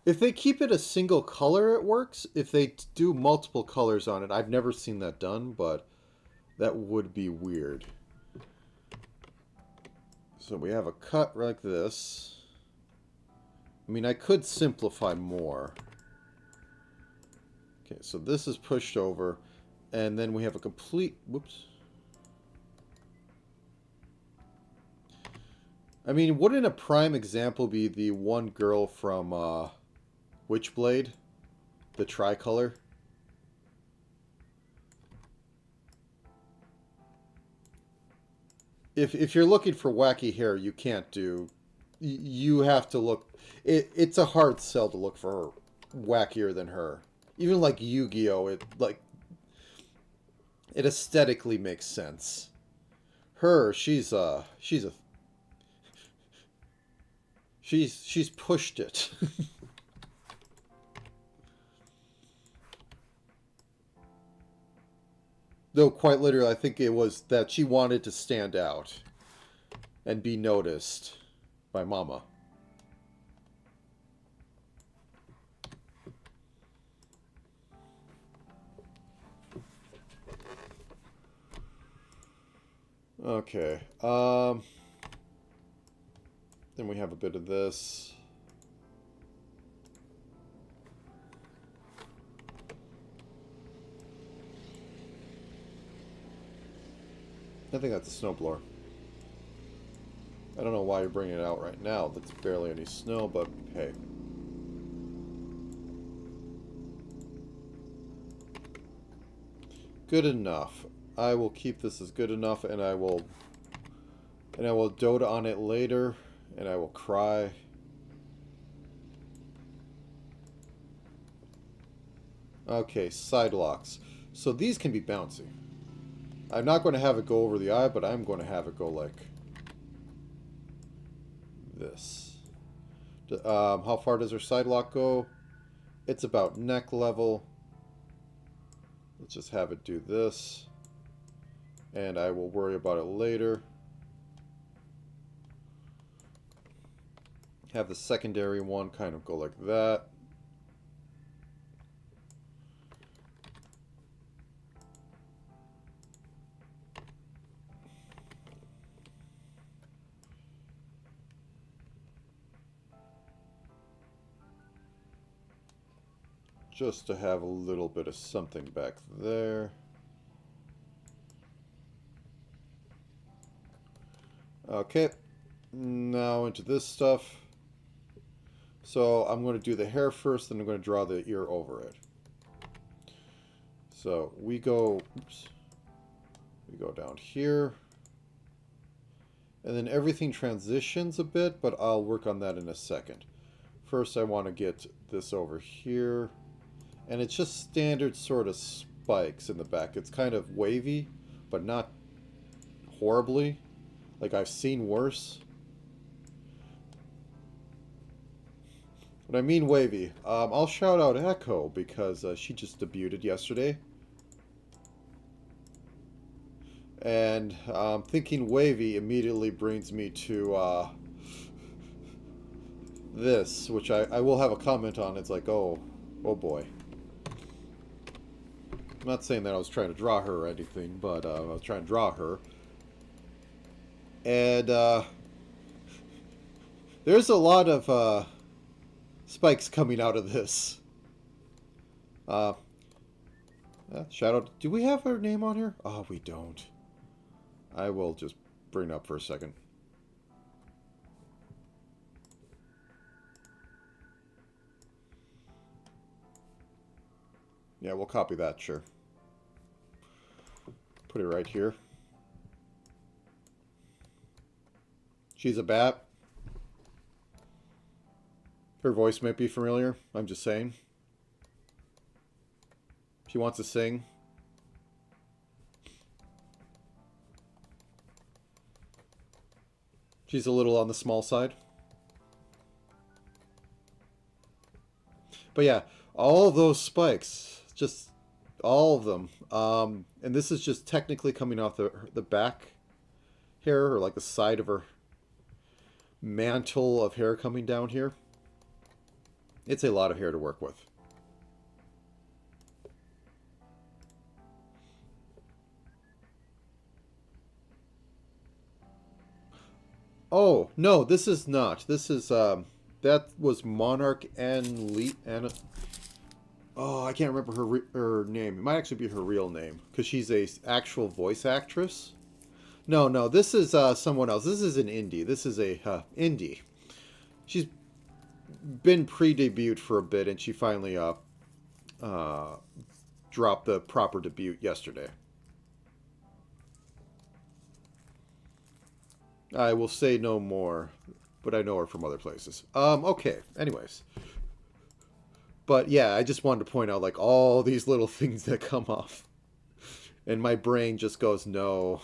If they keep it a single color, it works. If they do multiple colors on it, I've never seen that done, but that would be weird. So we have a cut like this. I mean, I could simplify more. Okay, so this is pushed over, and then we have a complete... Whoops. I mean, wouldn't a prime example be the one girl from Witchblade? The tricolor? If you're looking for wacky hair, you can't do... You have to look... It's a hard sell to look for her wackier than her. Even like Yu-Gi-Oh! It aesthetically makes sense. Her, she's pushed it. Though quite literally, I think it was that she wanted to stand out and be noticed by Mama. Okay. Then we have a bit of this. I think that's a snowblower. I don't know why you're bringing it out right now. That's barely any snow, but hey. Good enough. I will keep this as good enough, and I will dote on it later, and I will cry. Okay, side locks. So these can be bouncy. I'm not going to have it go over the eye, but I'm going to have it go like this. How far does her side lock go? It's about neck level. Let's just have it do this. And I will worry about it later. Have the secondary one kind of go like that. Just to have a little bit of something back there. Okay, now into this stuff. So I'm going to do the hair first, then I'm going to draw the ear over it. So we go, oops, we go down here. And then everything transitions a bit, but I'll work on that in a second. First I want to get this over here. And it's just standard sort of spikes in the back. It's kind of wavy, but not horribly. Like, I've seen worse. When I mean wavy, I'll shout out Echo because she just debuted yesterday. And thinking wavy immediately brings me to this, which I will have a comment on. It's like, oh boy. I'm not saying that I was trying to draw her or anything, but I was trying to draw her. And there's a lot of spikes coming out of this. Shout out. Do we have her name on here? Oh, we don't. I will just bring it up for a second. Yeah, we'll copy that, sure. Put it right here. She's a bat. Her voice might be familiar. I'm just saying. She wants to sing. She's a little on the small side. But yeah, all of those spikes, just all of them. And this is just technically coming off the back hair, or like the side of her mantle of hair coming down here. It's a lot of hair to work with. Oh, no, this is not. This is, that was Monarch and oh, I can't remember her name. It might actually be her real name, because she's a actual voice actress. No, this is someone else. This is an indie. This is a indie. She's been pre-debuted for a bit, and she finally dropped the proper debut yesterday. I will say no more, but I know her from other places. Okay, anyways. But yeah, I just wanted to point out, like, all these little things that come off. And my brain just goes, no.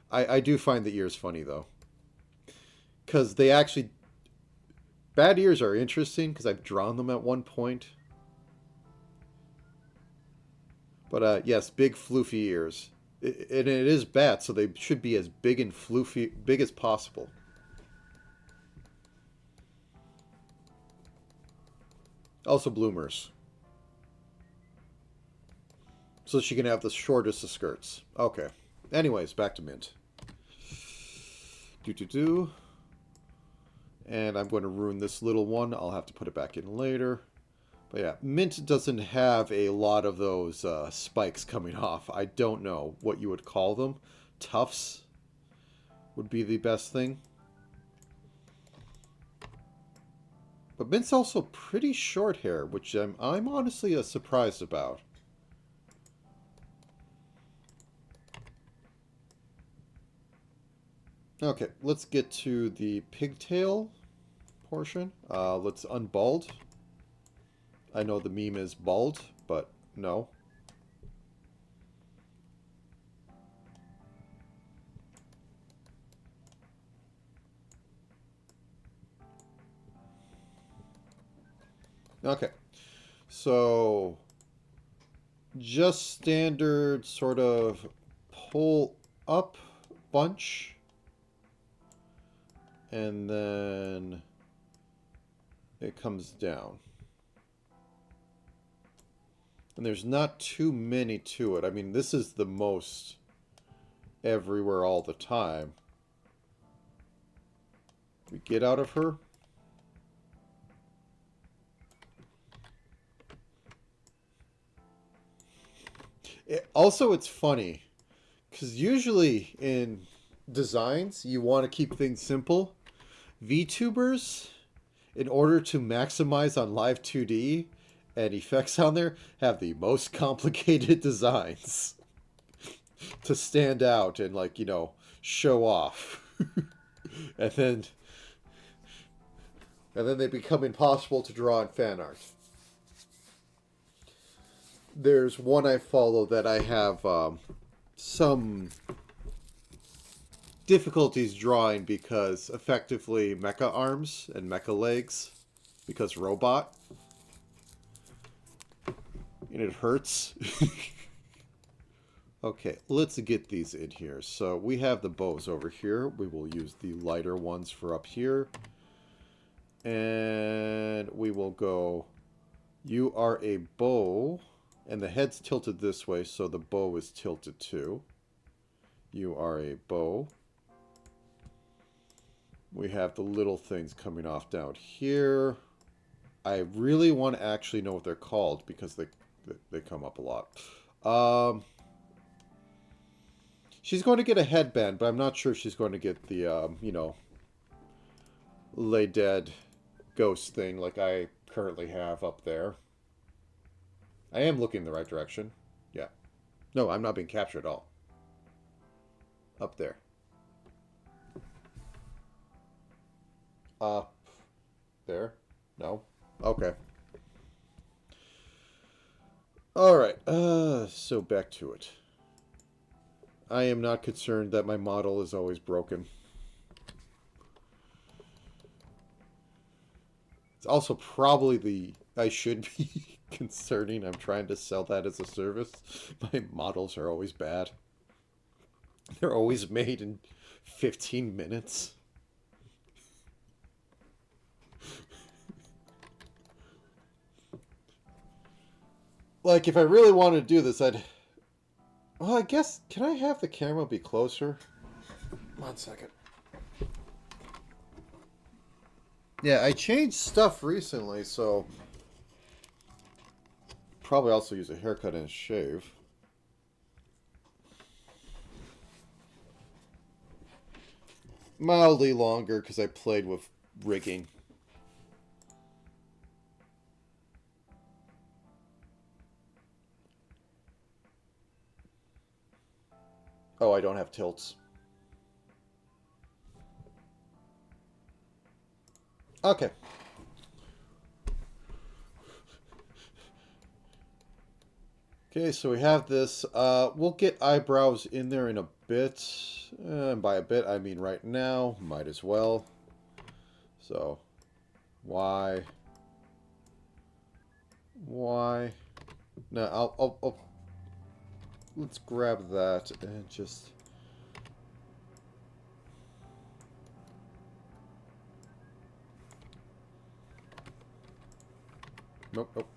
I do find the ears funny, though. Because they actually... Bad ears are interesting, because I've drawn them at one point. But, yes, big floofy ears. And it is bats, so they should be as big and floofy, big as possible. Also bloomers. So she can have the shortest of skirts. Okay. Anyways, back to Mint. And I'm going to ruin this little one. I'll have to put it back in later. But yeah, Mint doesn't have a lot of those spikes coming off. I don't know what you would call them. Tufts would be the best thing. But Mint's also pretty short hair, which I'm honestly surprised about. Okay, let's get to the pigtail portion. Let's unbald. I know the meme is bald, but no. Okay, so just standard sort of pull up bunch, and then it comes down. And there's not too many to it. I mean, this is the most everywhere all the time. We get out of her. Also, it's funny, because usually in designs, you want to keep things simple. VTubers, in order to maximize on live 2D and effects on there, have the most complicated designs to stand out and, like, you know, show off. and then they become impossible to draw in fan art. there's one I follow that I have some difficulties drawing because effectively mecha arms and mecha legs because robot. And it hurts. Okay, let's get these in here. So we have the bows over here. We will use the lighter ones for up here. And we will go, you are a bow. And the head's tilted this way, so the bow is tilted too. You are a bow. We have the little things coming off down here. I really want to actually know what they're called because they come up a lot. She's going to get a headband, but I'm not sure if she's going to get the, you know, lay dead ghost thing like I currently have up there. I am looking in the right direction. Yeah. No, I'm not being captured at all. Up there. Up there? No? Okay. Alright, so back to it. I am not concerned that my model is always broken. It's also probably I should be concerning. I'm trying to sell that as a service. My models are always bad. They're always made in 15 minutes. Like, if I really wanted to do this, well, I guess, can I have the camera be closer? 1 second. Yeah, I changed stuff recently, so probably also use a haircut and a shave. Mildly longer because I played with rigging. Oh, I don't have tilts. Okay. Okay, so we have this. We'll get eyebrows in there in a bit. And by a bit, I mean right now. Might as well. So, why? No, I'll let's grab that and just... Nope, nope.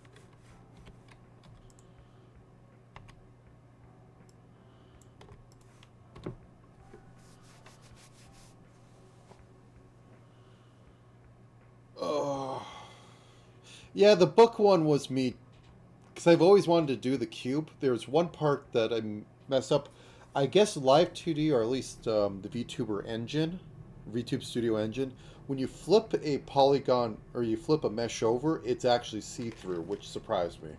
Oh. Yeah, the book one was me, because I've always wanted to do the cube. There's one part that I messed up. I guess Live 2D, or at least the VTuber engine, VTube Studio engine, when you flip a polygon, or you flip a mesh over, it's actually see-through, which surprised me.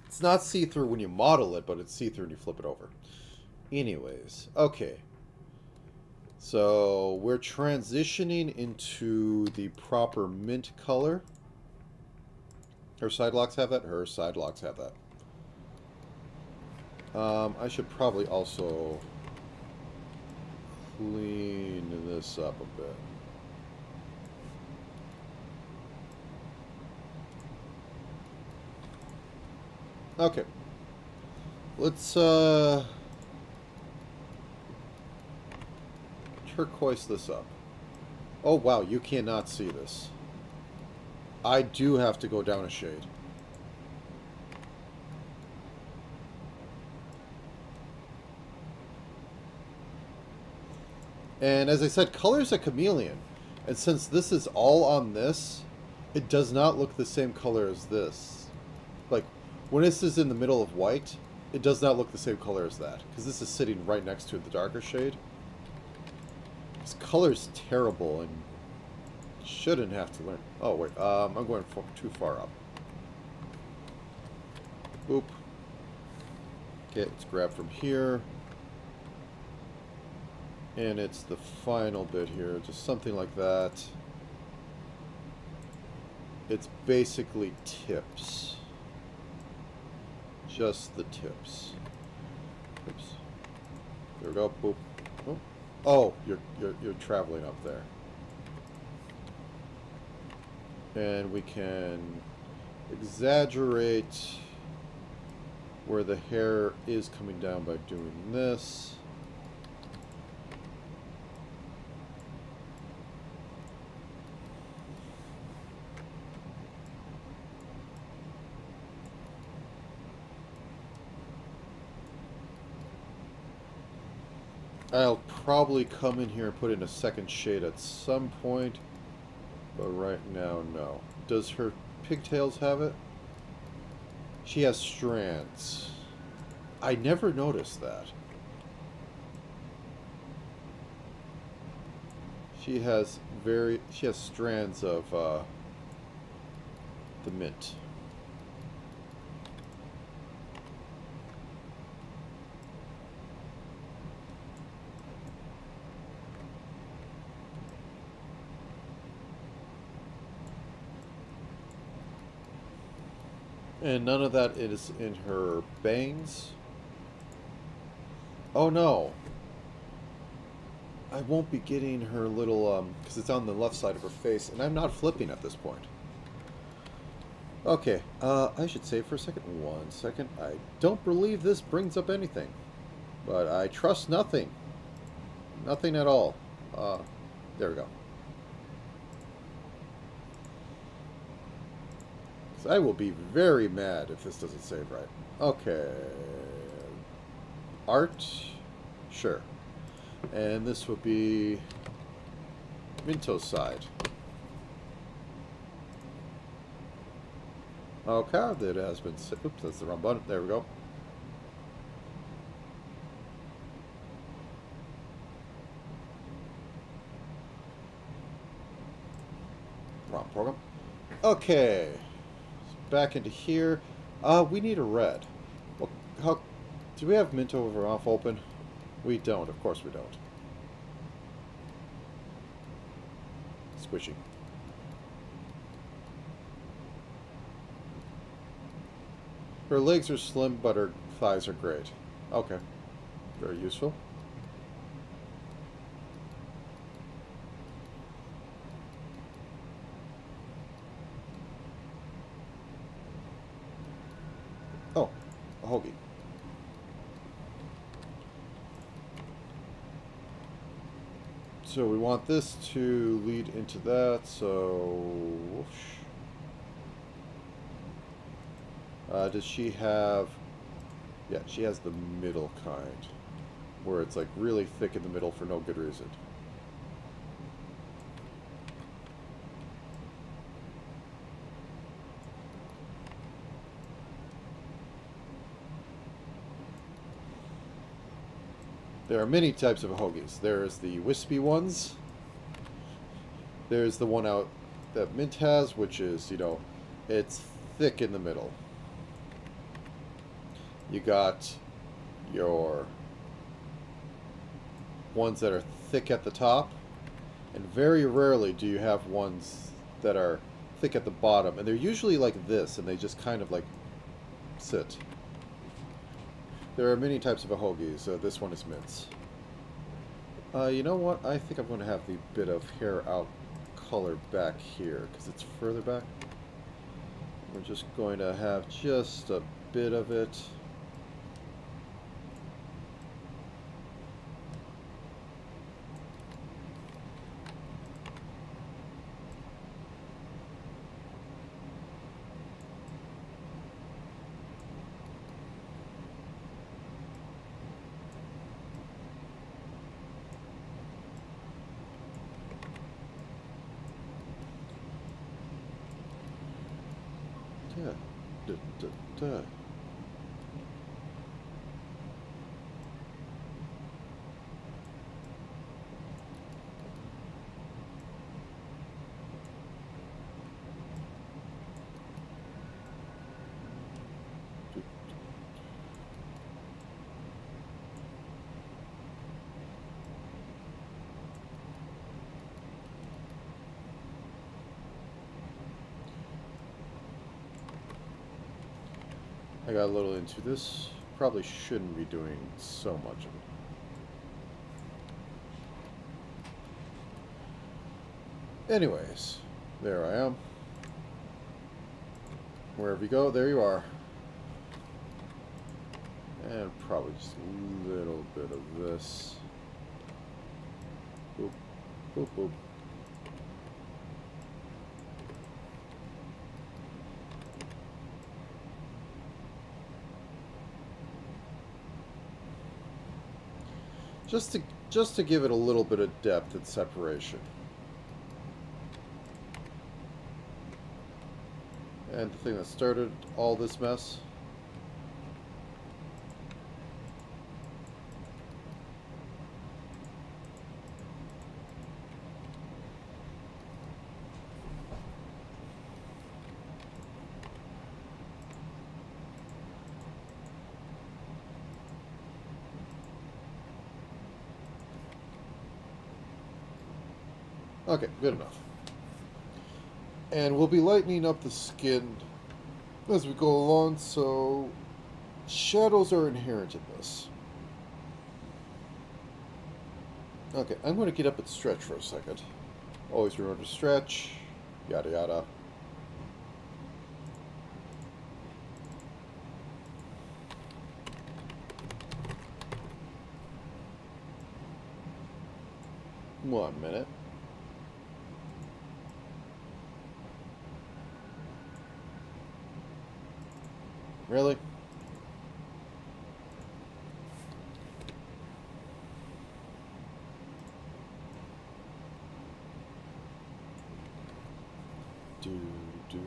It's not see-through when you model it, but it's see-through when you flip it over. Anyways, okay. So we're transitioning into the proper mint color. Her side locks have that? Her side locks have that. I should probably also clean this up a bit. Okay. Let's turquoise this up. Oh wow, you cannot see this. I do have to go down a shade. And as I said, color's a chameleon. And since this is all on this, it does not look the same color as this. Like, when this is in the middle of white, it does not look the same color as that. Because this is sitting right next to the darker shade. This color's terrible and shouldn't have to learn. Oh, wait. I'm going too far up. Boop. Okay, let's grab from here. And it's the final bit here. Just something like that. It's basically tips. just the tips. Oops. There we go. Boop. Oh, oh, you're traveling up there. And we can exaggerate where the hair is coming down by doing this. I'll probably come in here and put in a second shade at some point, but right now, no. Does her pigtails have it? She has strands. I never noticed that. She has strands of the mint. And none of that is in her bangs. Oh no. I won't be getting her little, because it's on the left side of her face, and I'm not flipping at this point. Okay, I should save for a second. 1 second. I don't believe this brings up anything. But I trust nothing. Nothing at all. There we go. I will be very mad if this doesn't save right. Okay. Art? Sure. And this will be Minto's side. Okay, that has been... Oops, that's the wrong button. There we go. Wrong program. Okay. Back into here. We need a red. Well, how do we have Mint over off open? We don't. Of course we don't. Squishy. Her legs are slim, but her thighs are great. Okay. Very useful. Oh, a hoagie. So we want this to lead into that, so... Whoosh. Does she have... Yeah, she has the middle kind, where it's like really thick in the middle for no good reason. There are many types of hoagies. There's the wispy ones. There's the one out that Mint has, which is, you know, it's thick in the middle. You got your ones that are thick at the top, and very rarely do you have ones that are thick at the bottom, and they're usually like this, and they just kind of like sit. There are many types of a hoagies. This one is Mint's. You know what? I think I'm going to have the bit of hair out color back here, because it's further back. We're just going to have just a bit of it. Yeah. I got a little into this. Probably shouldn't be doing so much of it. Anyways, there I am. Wherever you go, there you are. And probably just a little bit of this. Boop, boop, boop. Just to give it a little bit of depth and separation. And the thing that started all this mess. Okay, good enough. And we'll be lightening up the skin as we go along, so shadows are inherent in this. Okay, I'm going to get up and stretch for a second. Always remember to stretch, yada yada. One minute. Really? Do, do.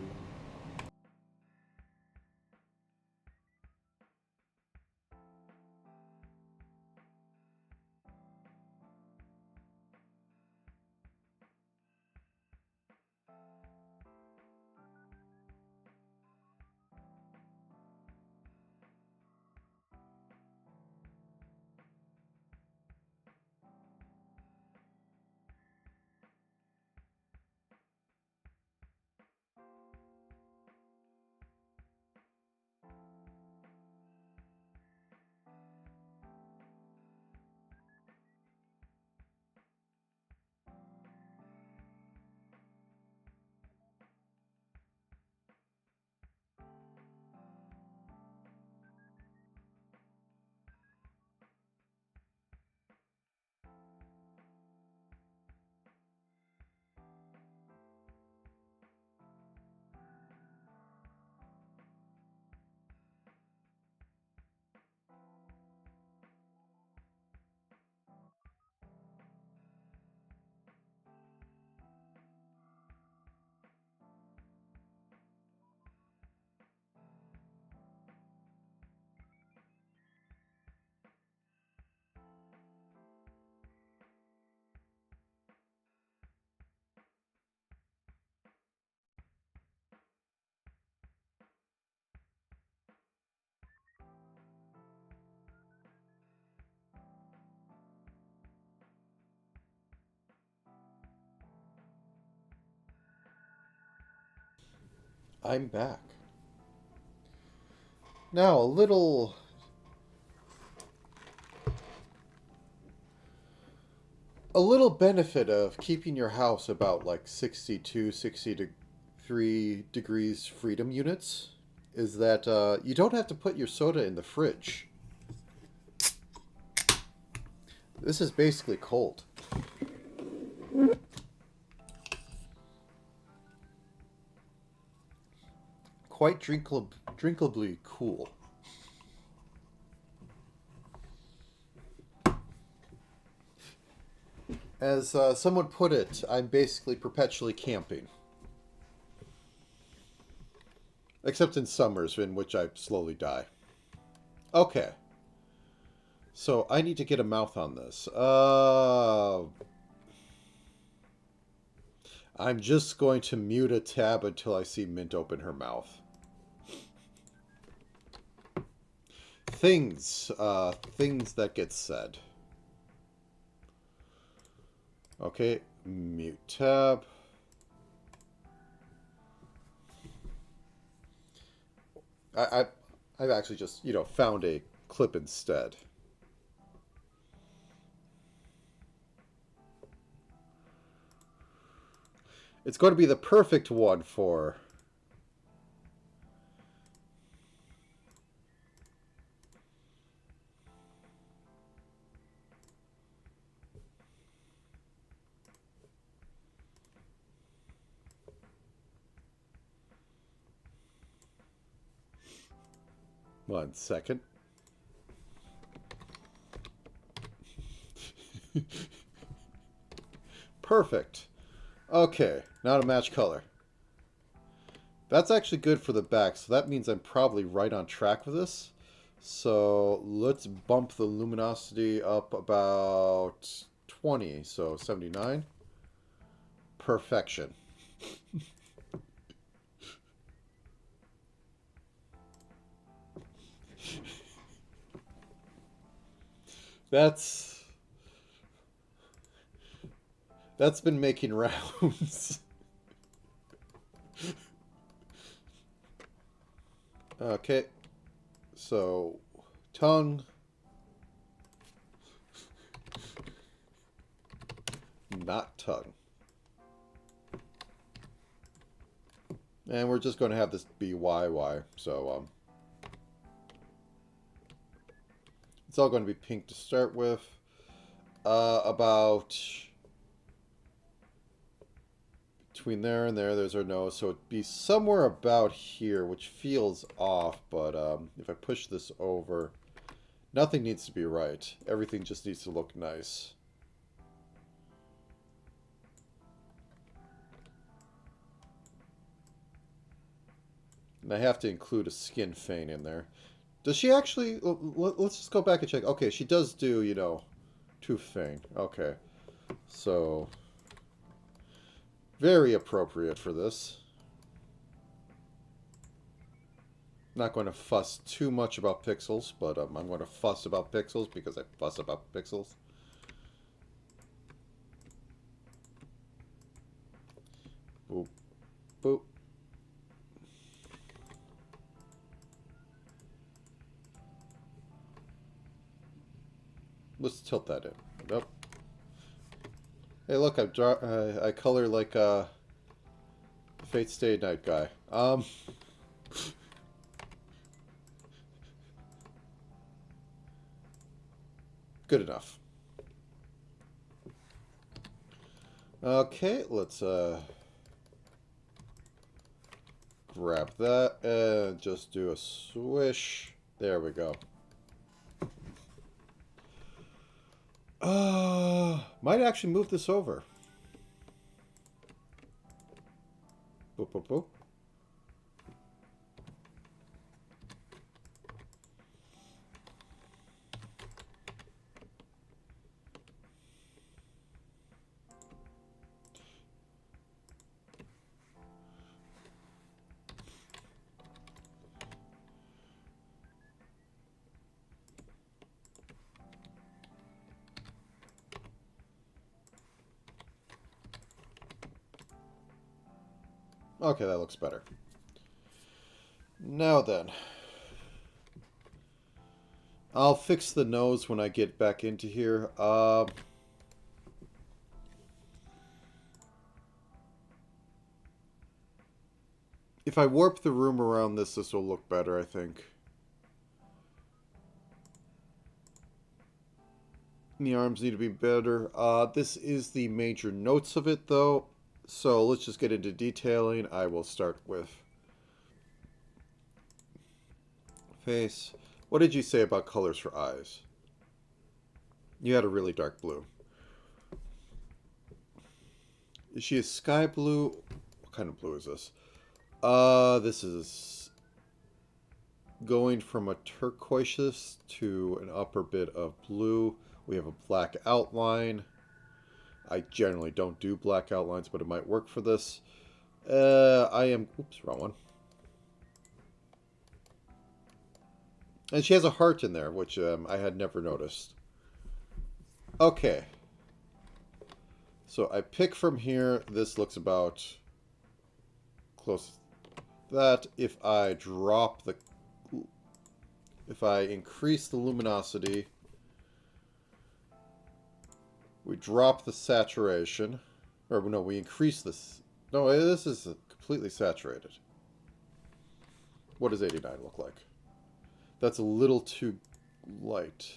I'm back. Now, a little benefit of keeping your house about like 62, 63 degrees freedom units is that you don't have to put your soda in the fridge. This is basically cold. Quite drinkably cool. As someone put it, I'm basically perpetually camping. Except in summers, in which I slowly die. Okay. So, I need to get a mouth on this. I'm just going to mute a tab until I see Mint open her mouth. Things that get said. Okay, mute tab. I've actually just, found a clip instead. It's going to be the perfect one for... One second. Perfect. Okay, now to match color. That's actually good for the back, so that means I'm probably right on track with this. So let's bump the luminosity up about 20, so 79. Perfection. That's been making rounds. Okay, so tongue, not tongue. And we're just going to have this be YY, so it's all going to be pink to start with. About between there and there's our nose, so it'd be somewhere about here, which feels off, but if I push this over, nothing needs to be right. Everything just needs to look nice. And I have to include a skin feign in there. Does she actually... Let's just go back and check. Okay, she does do, tooth feign. Okay. So... very appropriate for this. Not going to fuss too much about pixels, but I'm going to fuss about pixels because I fuss about pixels. Boop. Boop. Let's tilt that in. Nope. Hey, look, I color like a Fate Stay Night guy. Good enough. Okay, let's grab that and just do a swish. There we go. Might actually move this over. Boop, boop, boop. Okay, that looks better. Now then. I'll fix the nose when I get back into here. If I warp the room around this will look better, I think. The arms need to be better. This is the major notes of it, though. So let's just get into detailing. I will start with face. What did you say about colors for eyes? You had a really dark blue. Is she a sky blue? What kind of blue is this? This is going from a turquoise to an upper bit of blue. We have a black outline. I generally don't do black outlines, but it might work for this. Oops, wrong one. And she has a heart in there, which I had never noticed. Okay. So I pick from here. This looks about close to that. If I drop the if I increase the luminosity, we drop the saturation. Or no, we increase this. No, this is completely saturated. What does 89 look like? That's a little too light.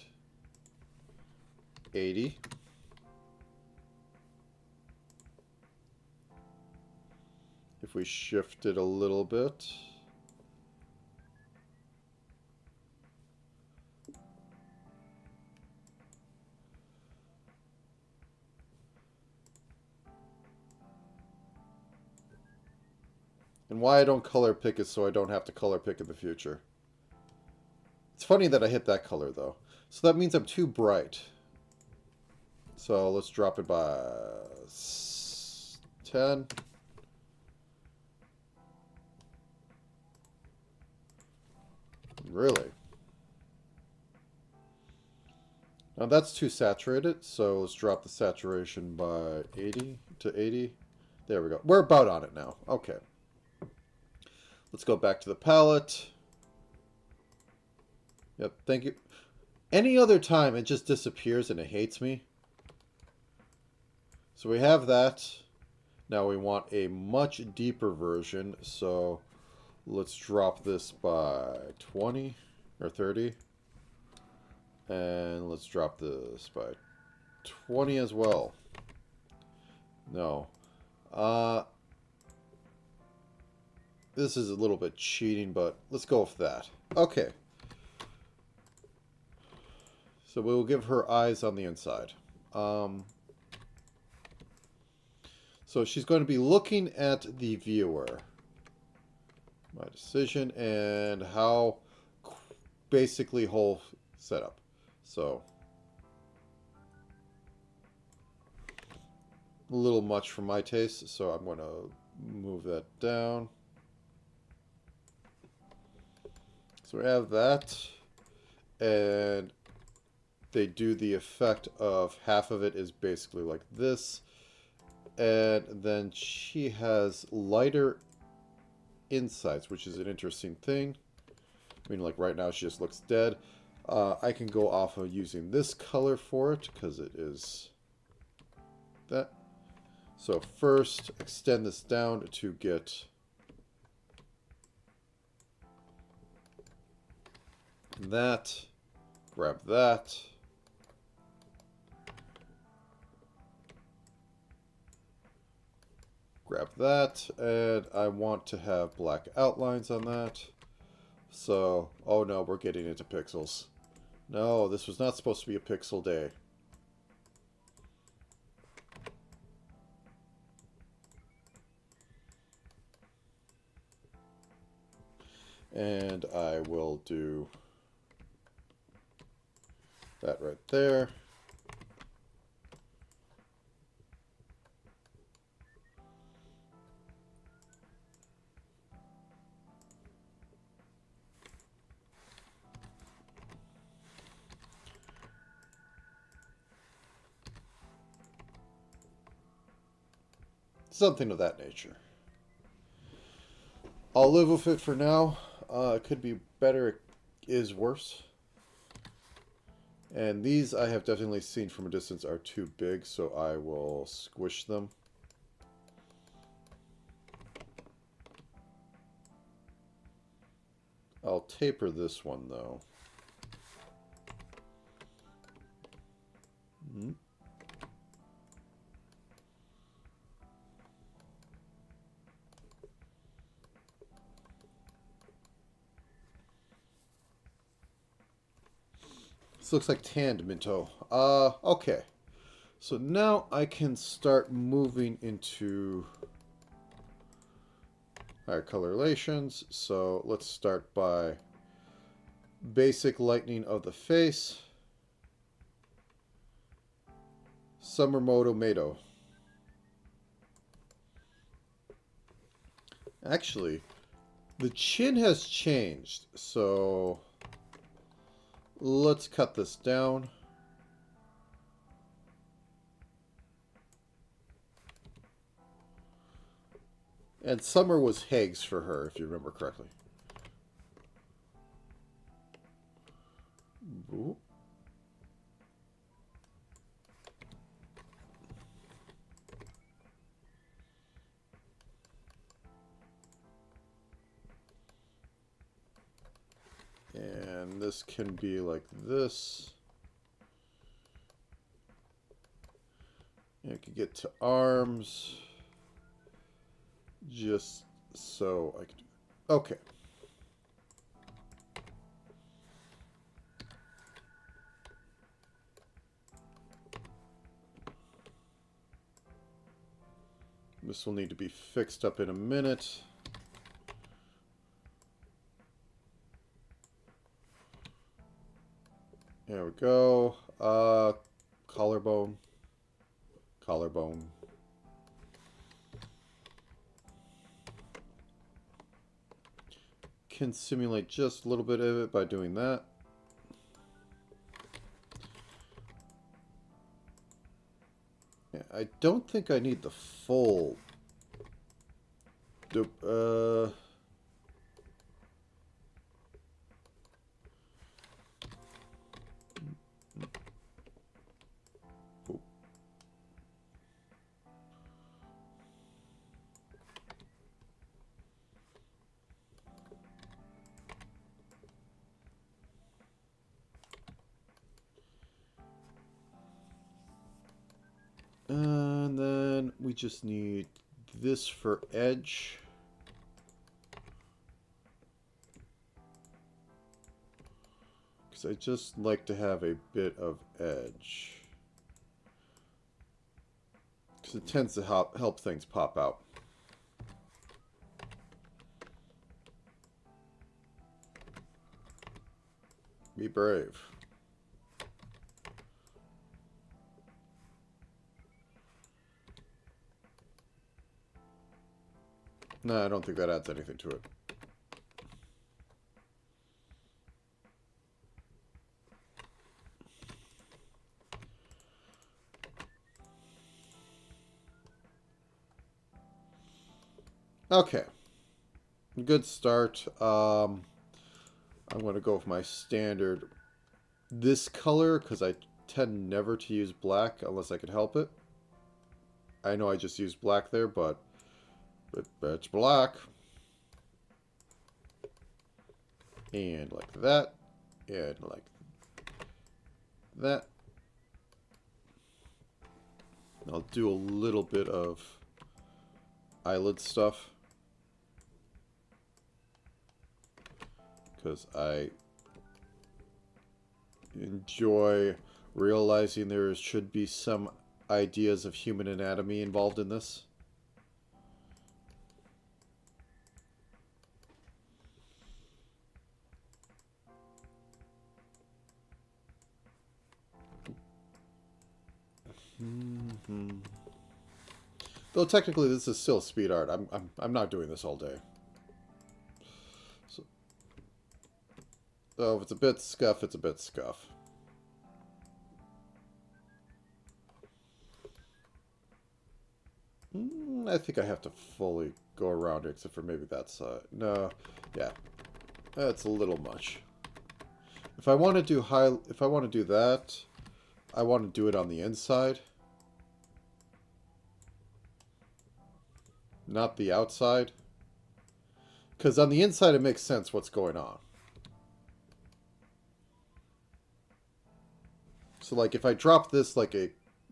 80. If we shift it a little bit. And why I don't color pick is so I don't have to color pick in the future. It's funny that I hit that color though. So that means I'm too bright. So let's drop it by 10. Really? Now that's too saturated, so let's drop the saturation by 80 to 80. There we go. We're about on it now. Okay. Let's go back to the palette. Yep, thank you. Any other time, it just disappears and it hates me. So we have that. Now we want a much deeper version, so let's drop this by 20 or 30. And let's drop this by 20 as well. No. This is a little bit cheating, but let's go with that. Okay. So we'll give her eyes on the inside. So she's going to be looking at the viewer. My decision and how basically whole setup. So a little much for my taste, so I'm going to move that down. So we have that, and they do the effect of half of it is basically like this, and then she has lighter insides, which is an interesting thing. I mean, like right now she just looks dead. I can go off of using this color for it because it is that. So first, extend this down to get that. Grab that. Grab that, and I want to have black outlines on that. So, oh no, we're getting into pixels. No, this was not supposed to be a pixel day. And I will do that right there. Something of that nature. I'll live with it for now. It could be better, it is worse. And these I have definitely seen from a distance are too big, so I will squish them. I'll taper this one though. Mm-hmm. This looks like tanned Minto. Okay. So now I can start moving into our colorizations. So let's start by basic lightening of the face. Summer Moto. Actually, the chin has changed, so let's cut this down. And summer was Hags for her, if you remember correctly. Ooh. And this can be like this. And I can get to arms. Just so I can do that. Okay. This will need to be fixed up in a minute. There we go. Collarbone. Collarbone. Can simulate just a little bit of it by doing that. Yeah, I don't think I need the full... And then we just need this for edge. Because I just like to have a bit of edge. Because it tends to help things pop out. Be brave. No, I don't think that adds anything to it. Okay. Good start. I'm going to go with my standard this color because I tend never to use black unless I can help it. I know I just used black there, but it's black. And like that. And like that. I'll do a little bit of eyelid stuff. Because I enjoy realizing there should be some ideas of human anatomy involved in this. Though technically this is still speed art. I'm not doing this all day. So if it's a bit scuff, it's a bit scuff. I think I have to fully go around it, except for maybe that's no, yeah, that's a little much. If I want to do that, I want to do it on the inside, not the outside. Because on the inside, it makes sense what's going on. So, like, if I drop this like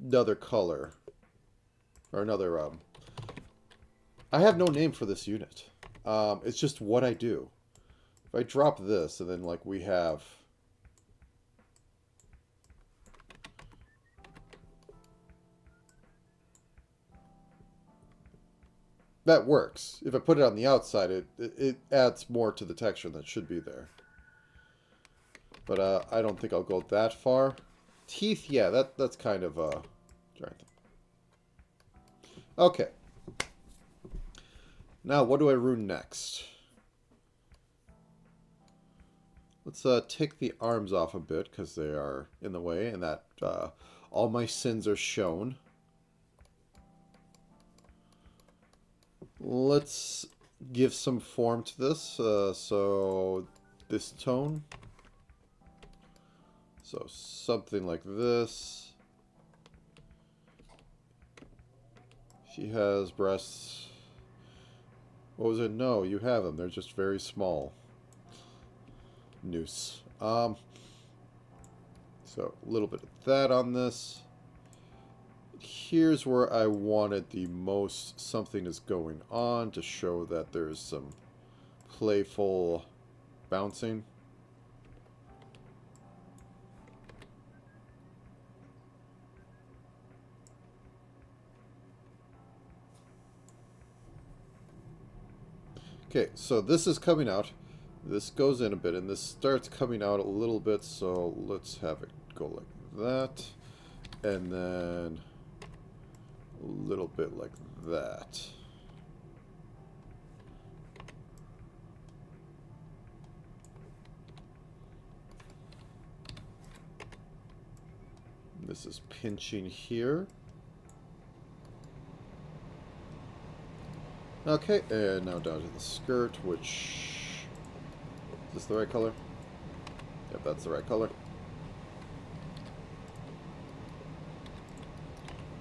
another color, or another, I have no name for this unit. It's just what I do. If I drop this, and then, like, we have... That works. If I put it on the outside, it adds more to the texture than should be there. But I don't think I'll go that far. Teeth, yeah, that's kind of okay. Now, what do I rune next? Let's take the arms off a bit because they are in the way, and that all my sins are shown. Let's give some form to this. So this tone. So something like this. She has breasts. What was it? No, you have them. They're just very small. Noose. So a little bit of that on this. Here's where I wanted the most something is going on to show that there's some playful bouncing. Okay, so this is coming out. This goes in a bit, and this starts coming out a little bit, so let's have it go like that. And then a little bit like that. This is pinching here. Okay, and now down to the skirt, which... Is this the right color? Yep, that's the right color.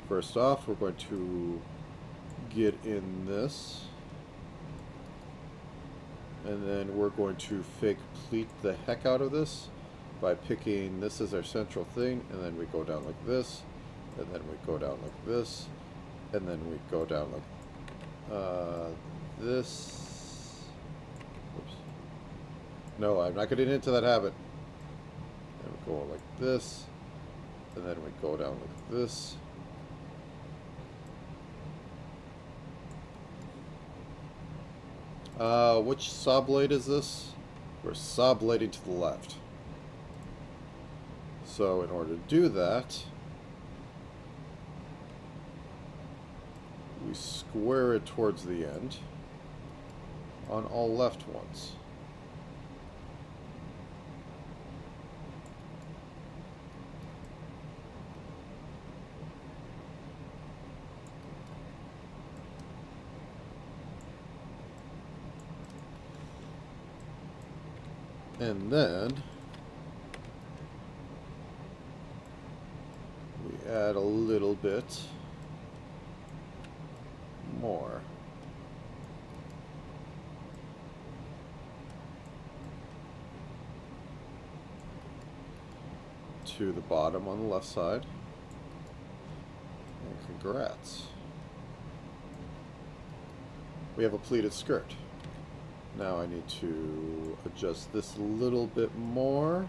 First off, we're going to get in this. And then we're going to fake pleat the heck out of this by picking this as our central thing, and then we go down like this, and then we go down like this, and then we go down like this. Oops. No, I'm not getting into that habit. And we go like this, and then we go down like this. Which saw blade is this? We're saw blading to the left. So in order to do that, we square it towards the end on all left ones. And then we add a little bit more. To the bottom on the left side. And congrats. We have a pleated skirt. Now I need to adjust this a little bit more,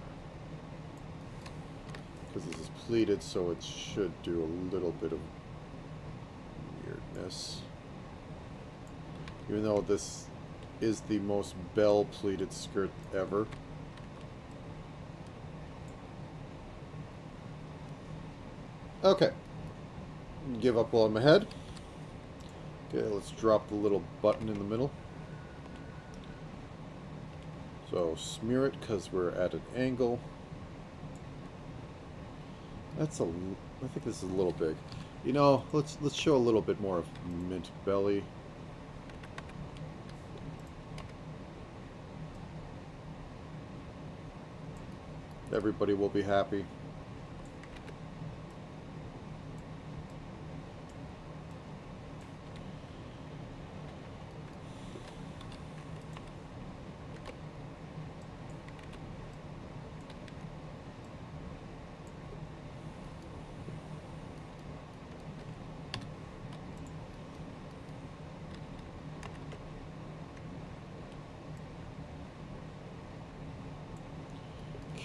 because this is pleated, so it should do a little bit of weirdness. Even though this is the most bell pleated skirt ever. Okay. Give up while I'm ahead. Okay, let's drop the little button in the middle. So smear it because we're at an angle. That's a. I think this is a little big. You know, let's show a little bit more of mint belly. Everybody will be happy.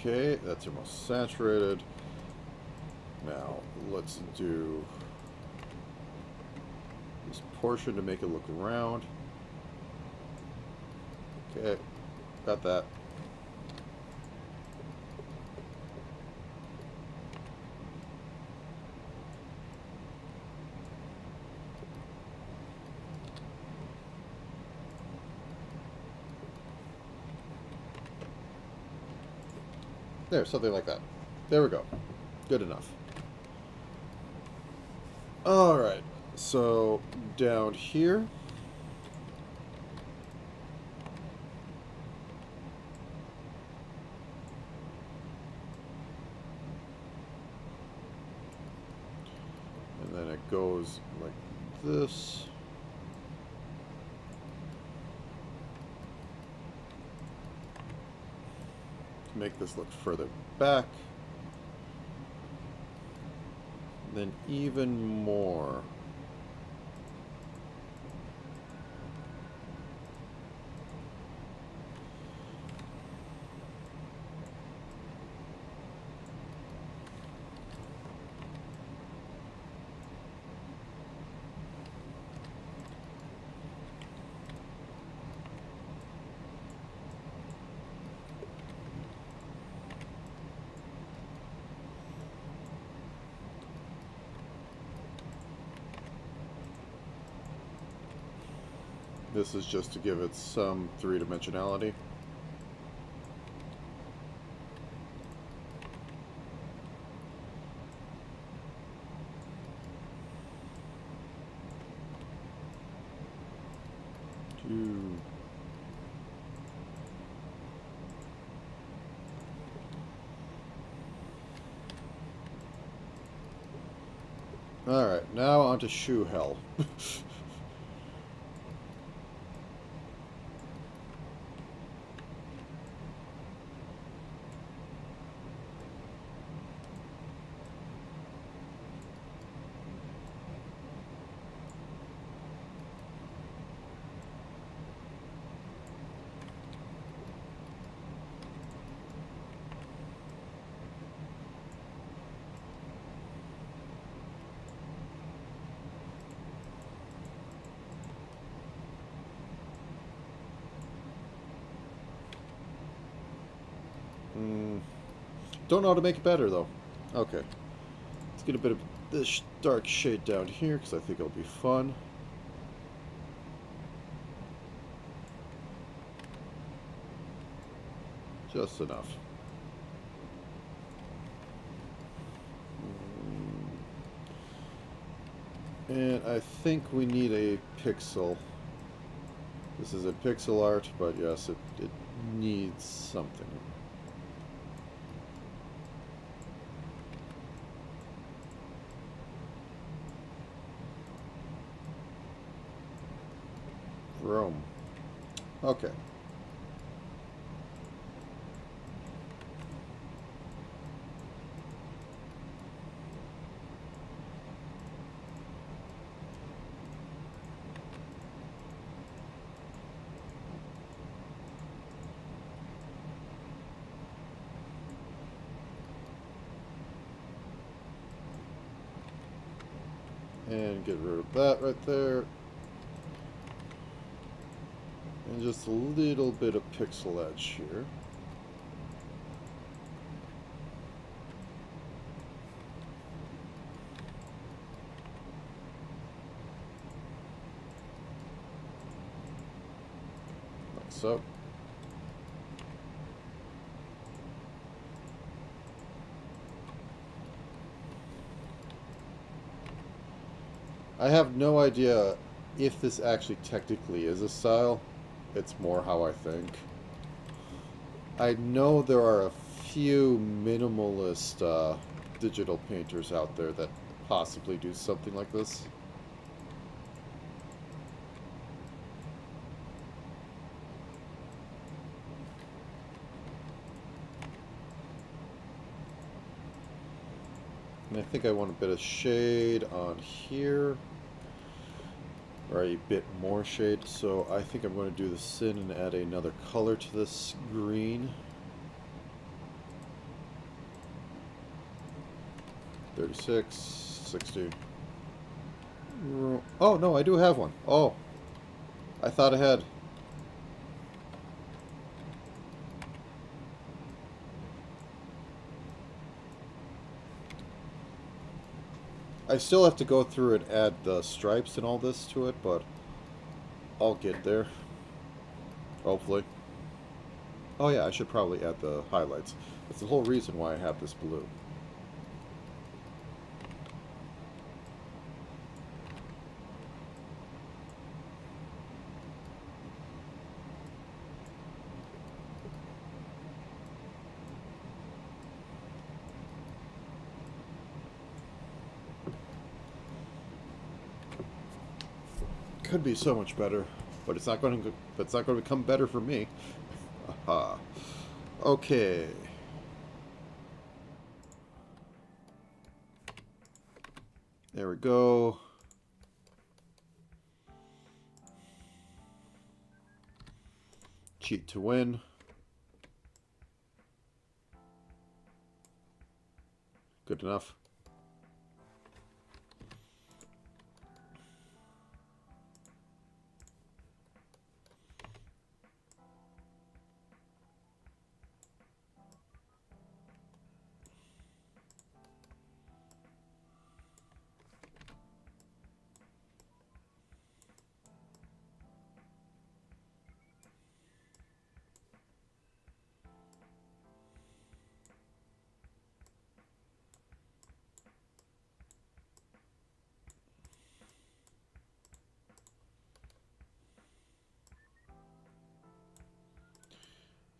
Okay, that's your most saturated. Now, let's do this portion to make it look round. Okay, got that. There, something like that. There we go. Good enough. Alright, so down here. goes like this. To make this look further back. Then even more. This is just to give it some three-dimensionality. Alright, now onto shoe hell. Don't know how to make it better, though. Okay. Let's get a bit of this dark shade down here, because I think it'll be fun. Just enough. And I think we need a pixel. This is a pixel art, but yes, it needs something. Rome. Okay. And get rid of that right there. And just a little bit of pixel edge here. Like so. I have no idea if this actually technically is a style. It's more how I think. I know there are a few minimalist digital painters out there that possibly do something like this. And I think I want a bit of shade on here. Or a bit more shade, so I think I'm going to do the sin and add another color to this green. 36, 60. Oh, no, I do have one. Oh, I thought I had. I still have to go through and add the stripes and all this to it, but I'll get there. Hopefully. Oh yeah, I should probably add the highlights. That's the whole reason why I have this blue. could be so much better, but it's not going to. It's not going to become better for me. Aha. Okay. There we go. Cheat to win. Good enough.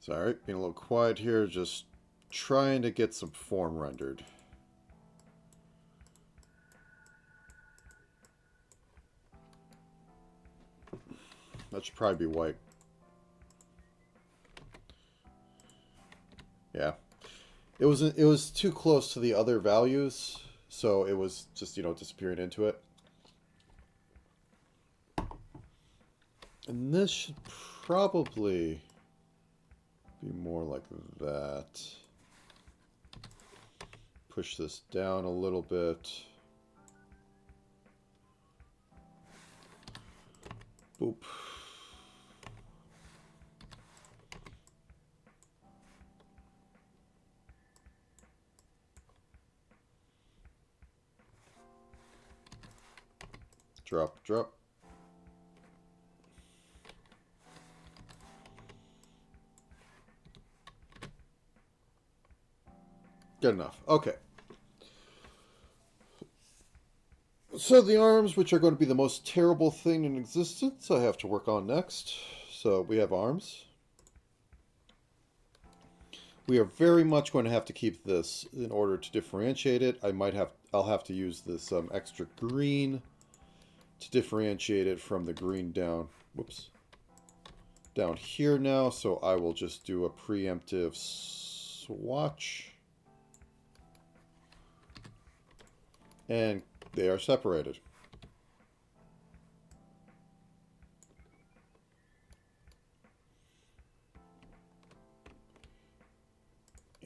Sorry, being a little quiet here, just trying to get some form rendered. That should probably be white. Yeah. It was too close to the other values, so it was just, disappearing into it. And this should probably be more like that. Push this down a little bit. Boop. Drop, drop. Good enough. Okay. So the arms, which are going to be the most terrible thing in existence, I have to work on next. So we have arms. We are very much going to have to keep this in order to differentiate it. I'll have to use this extra green to differentiate it from the green down. Whoops. Down here now, so I will just do a preemptive swatch. And they are separated.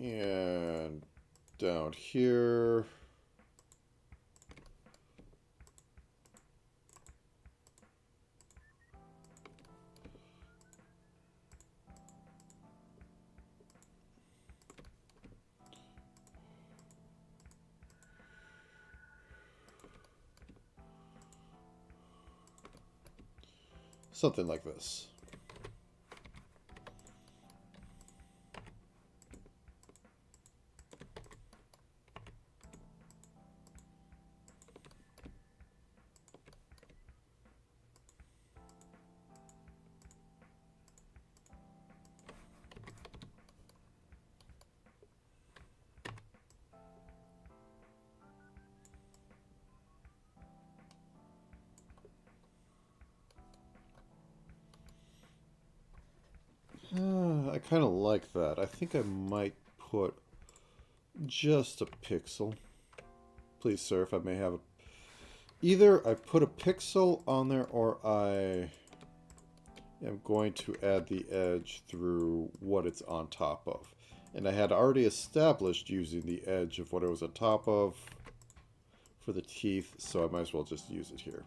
And down here. Something like this. I kind of like that. I think I might put just a pixel. Please, sir, if I may have a... Either I put a pixel on there or I am going to add the edge through what it's on top of. And I had already established using the edge of what it was on top of for the teeth, so I might as well just use it here.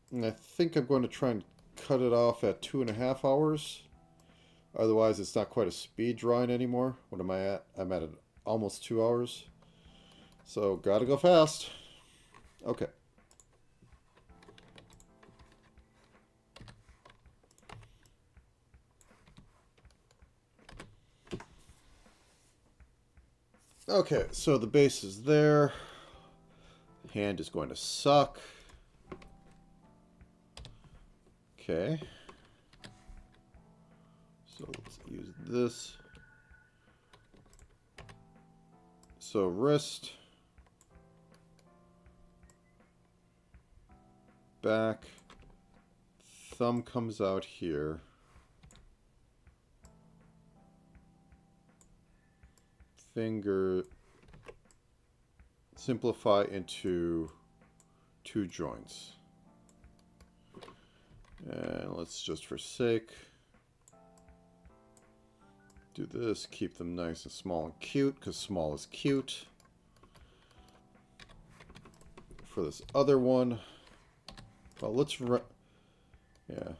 And I think I'm going to try and cut it off at 2.5 hours. Otherwise, it's not quite a speed drawing anymore. What am I at? I'm at almost 2 hours. So, gotta go fast. Okay. Okay, so the base is there. hand is going to suck. Okay. So let's use this. So wrist. Back. Thumb comes out here. Finger. Simplify into 2 joints. And let's just for sake do this. Keep them nice and small and cute, because small is cute. For this other one, well, let's yeah.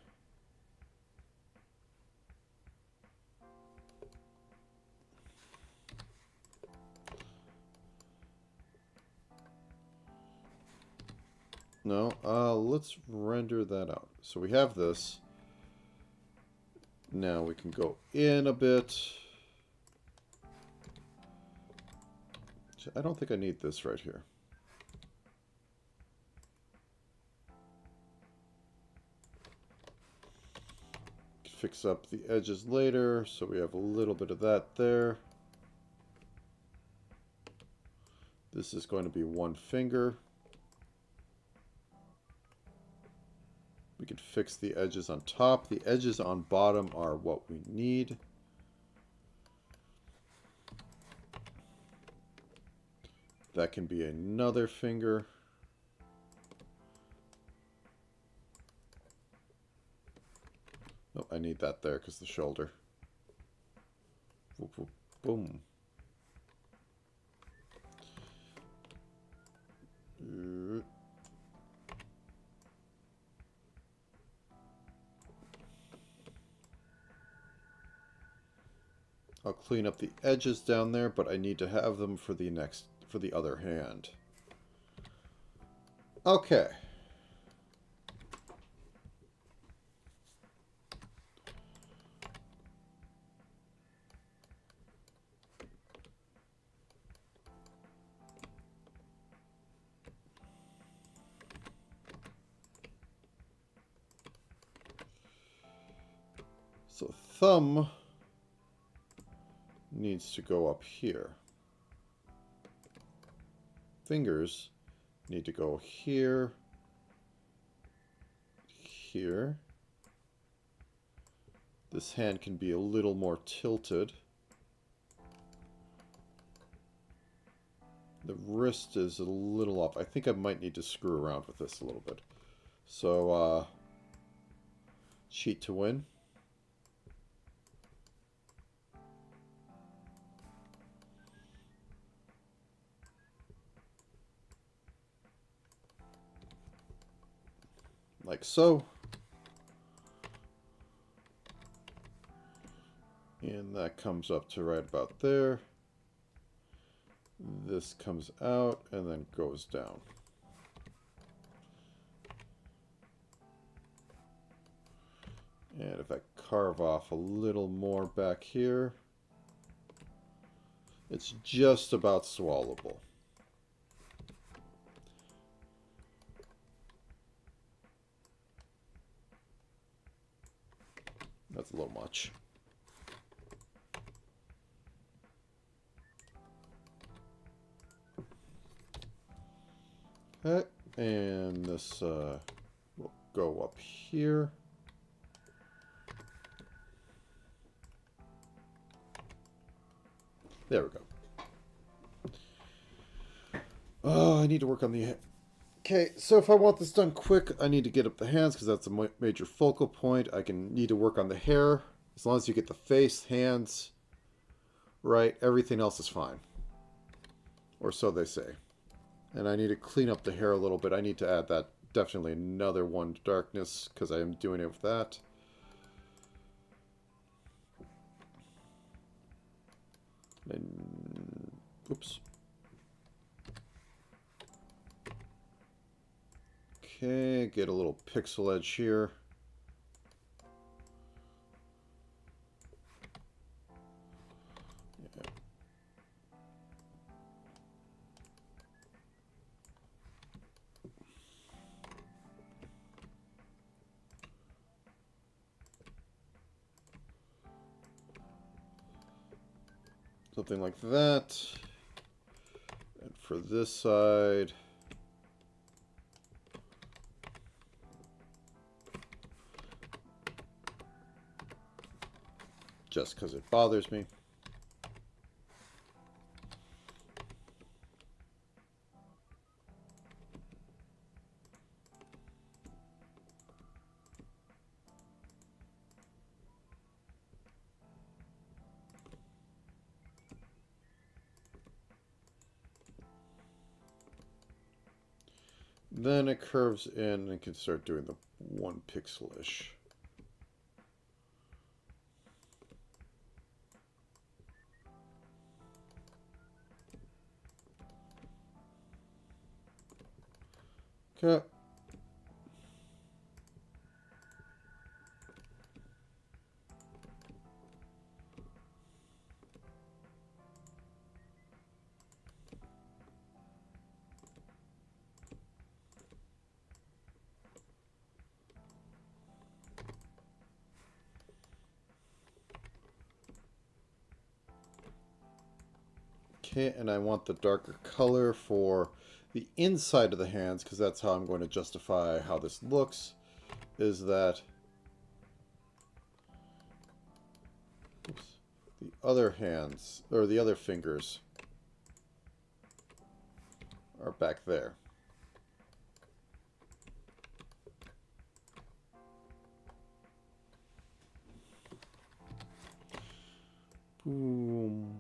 No, let's render that out. So we have this. Now we can go in a bit. I don't think I need this right here. Fix up the edges later, so we have a little bit of that there. This is going to be 1 finger. We can fix the edges on top. The edges on bottom are what we need. That can be another finger. Oh, I need that there because the shoulder. Whoop, whoop, boom. I'll clean up the edges down there, but I need to have them for the other hand. Okay. So thumb needs to go up here. Fingers need to go here, here. This hand can be a little more tilted. The wrist is a little off. I think I might need to screw around with this a little bit. So, cheat to win. Like so. And that comes up to right about there. This comes out and then goes down. And if I carve off a little more back here, it's just about swallowable. That's a little much. Okay, and this will go up here. There we go. Oh, I need to work on the... Okay, so if I want this done quick, I need to get up the hands because that's a major focal point. I need to work on the hair. As long as you get the face, hands right, everything else is fine. Or so they say. And I need to clean up the hair a little bit. I need to add that, definitely another 1 to darkness because I am doing it with that. And, oops. Okay, get a little pixel edge here. Something like that. And for this side, just because it bothers me. Then it curves in and can start doing the 1 pixel-ish. Okay. Okay, and I want the darker color for the inside of the hands, because that's how I'm going to justify how this looks, is that the other hands, or the other fingers, are back there. Boom.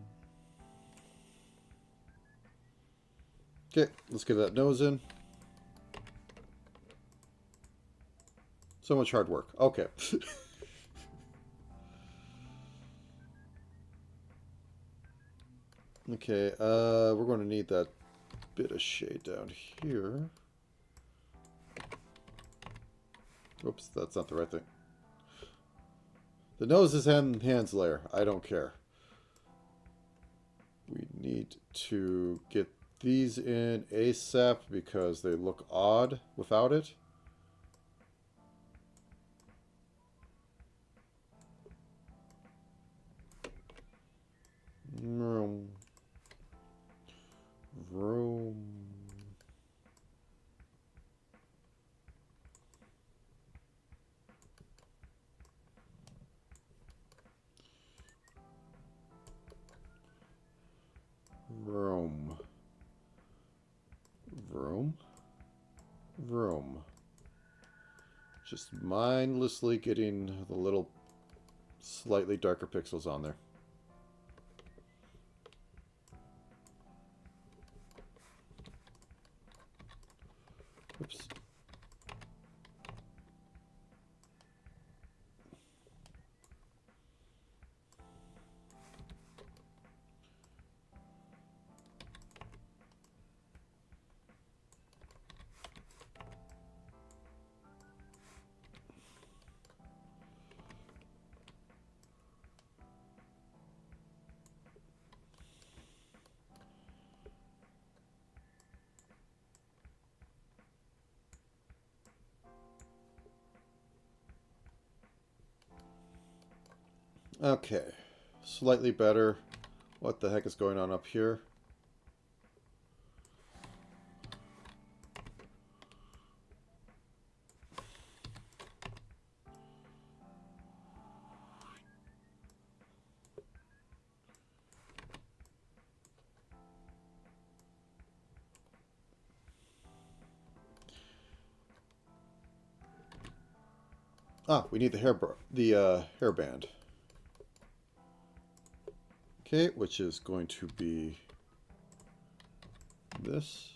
Okay, let's get that nose in. So much hard work. Okay. Okay, we're going to need that bit of shade down here. Oops, that's not the right thing. The nose is hands layer. I don't care. We need to get these in ASAP because they look odd without it. Vroom. Vroom. Vroom. Vroom. Vroom. Just mindlessly getting the little slightly darker pixels on there. Oops. Okay, slightly better. What the heck is going on up here? Ah, we need the hairband. Okay, which is going to be this.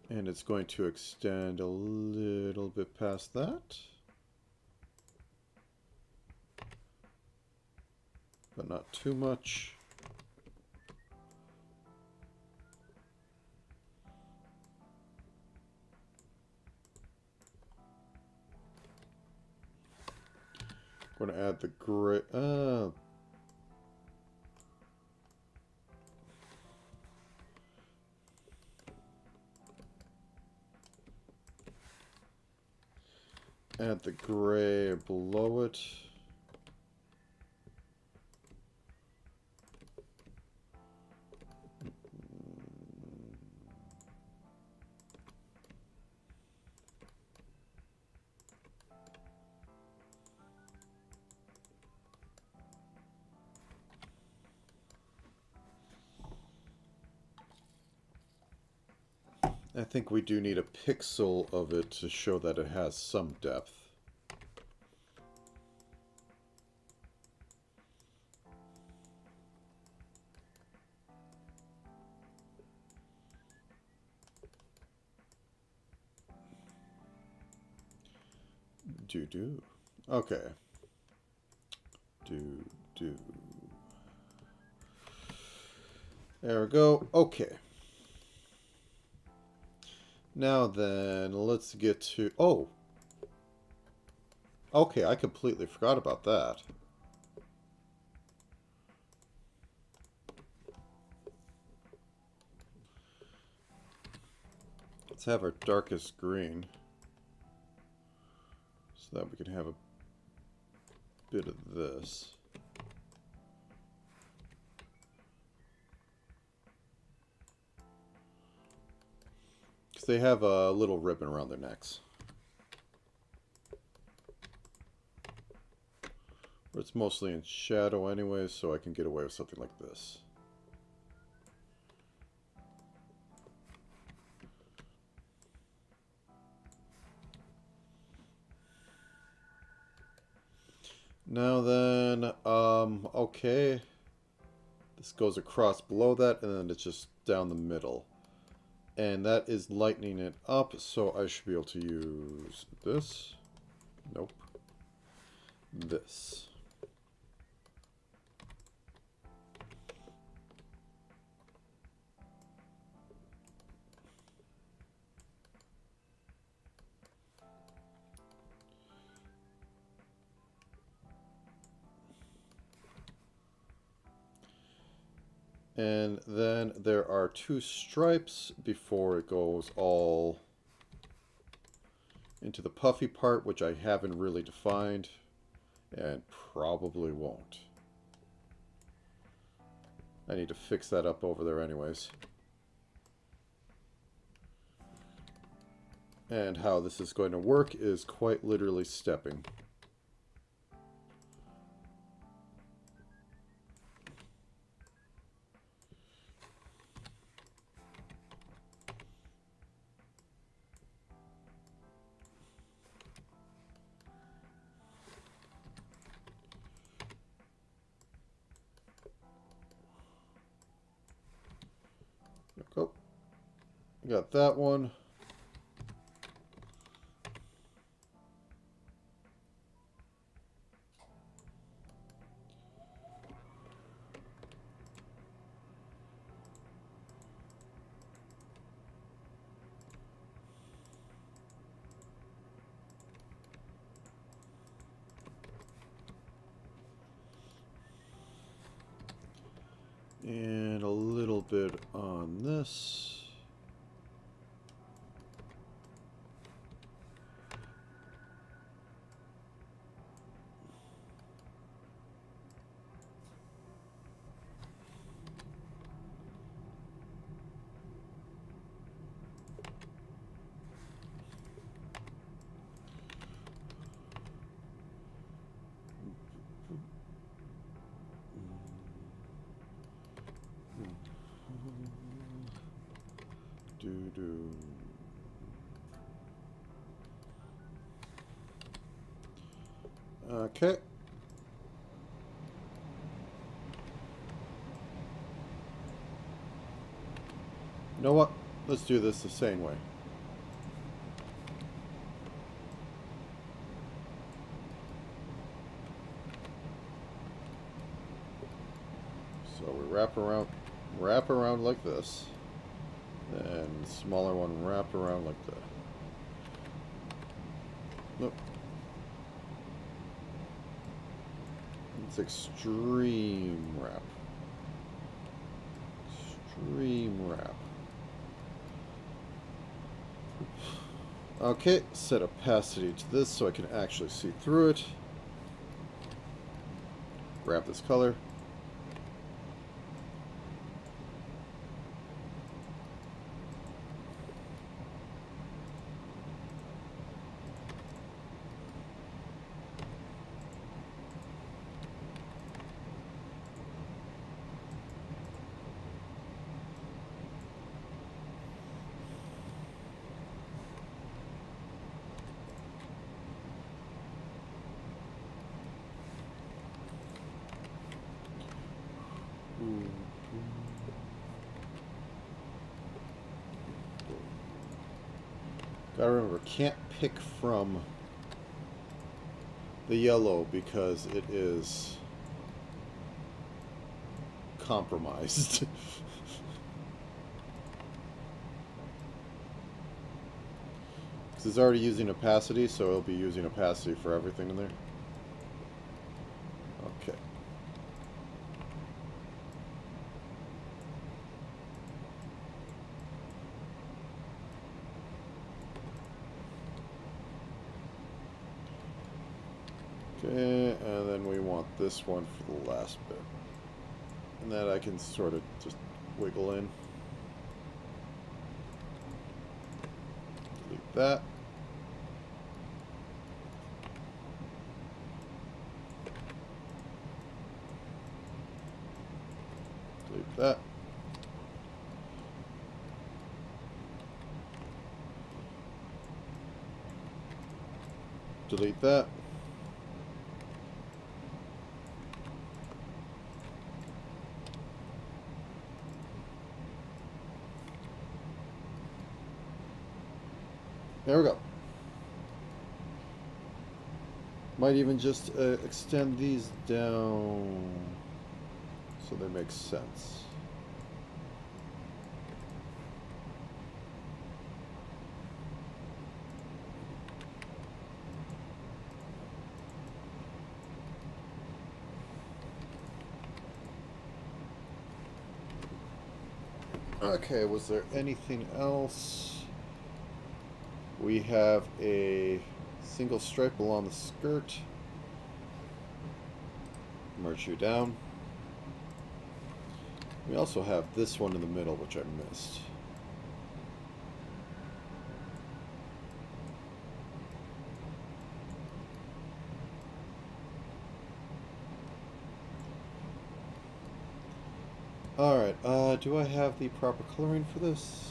And it's going to extend a little bit past that. But not too much. I'm going to add the gray. add the gray below it. I think we do need a pixel of it to show that it has some depth. Do. Okay. Do. There we go. Okay. Now then, let's get to... Oh! Okay, I completely forgot about that. Let's have our darkest green. So that we can have a bit of this. Because they have a little ribbon around their necks. But it's mostly in shadow anyway, so I can get away with something like this. Now then, okay. This goes across below that, and then it's just down the middle. And that is lightening it up, so I should be able to use this. Nope. This. And then there are two stripes before it goes all into the puffy part, which I haven't really defined and probably won't. I need to fix that up over there anyways. And how this is going to work is quite literally stepping. Oh, got that one. And a little bit on this. Do. Okay. You know what? Let's do this the same way. So we wrap around like this. And smaller one wrap around like that. Nope. It's extreme wrap. Extreme wrap. Okay, set opacity to this so I can actually see through it. Grab this color. Gotta remember, can't pick from the yellow because it is compromised. Because it's already using opacity, so it'll be using opacity for everything in there. Okay. Okay, and then we want this one for the last bit. And that I can sort of just wiggle in. Delete that. Delete that. Delete that. There we go. Might even just extend these down so they make sense. Okay, was there anything else? We have a single stripe along the skirt. Merge you down. We also have this one in the middle, which I missed. Alright, do I have the proper coloring for this?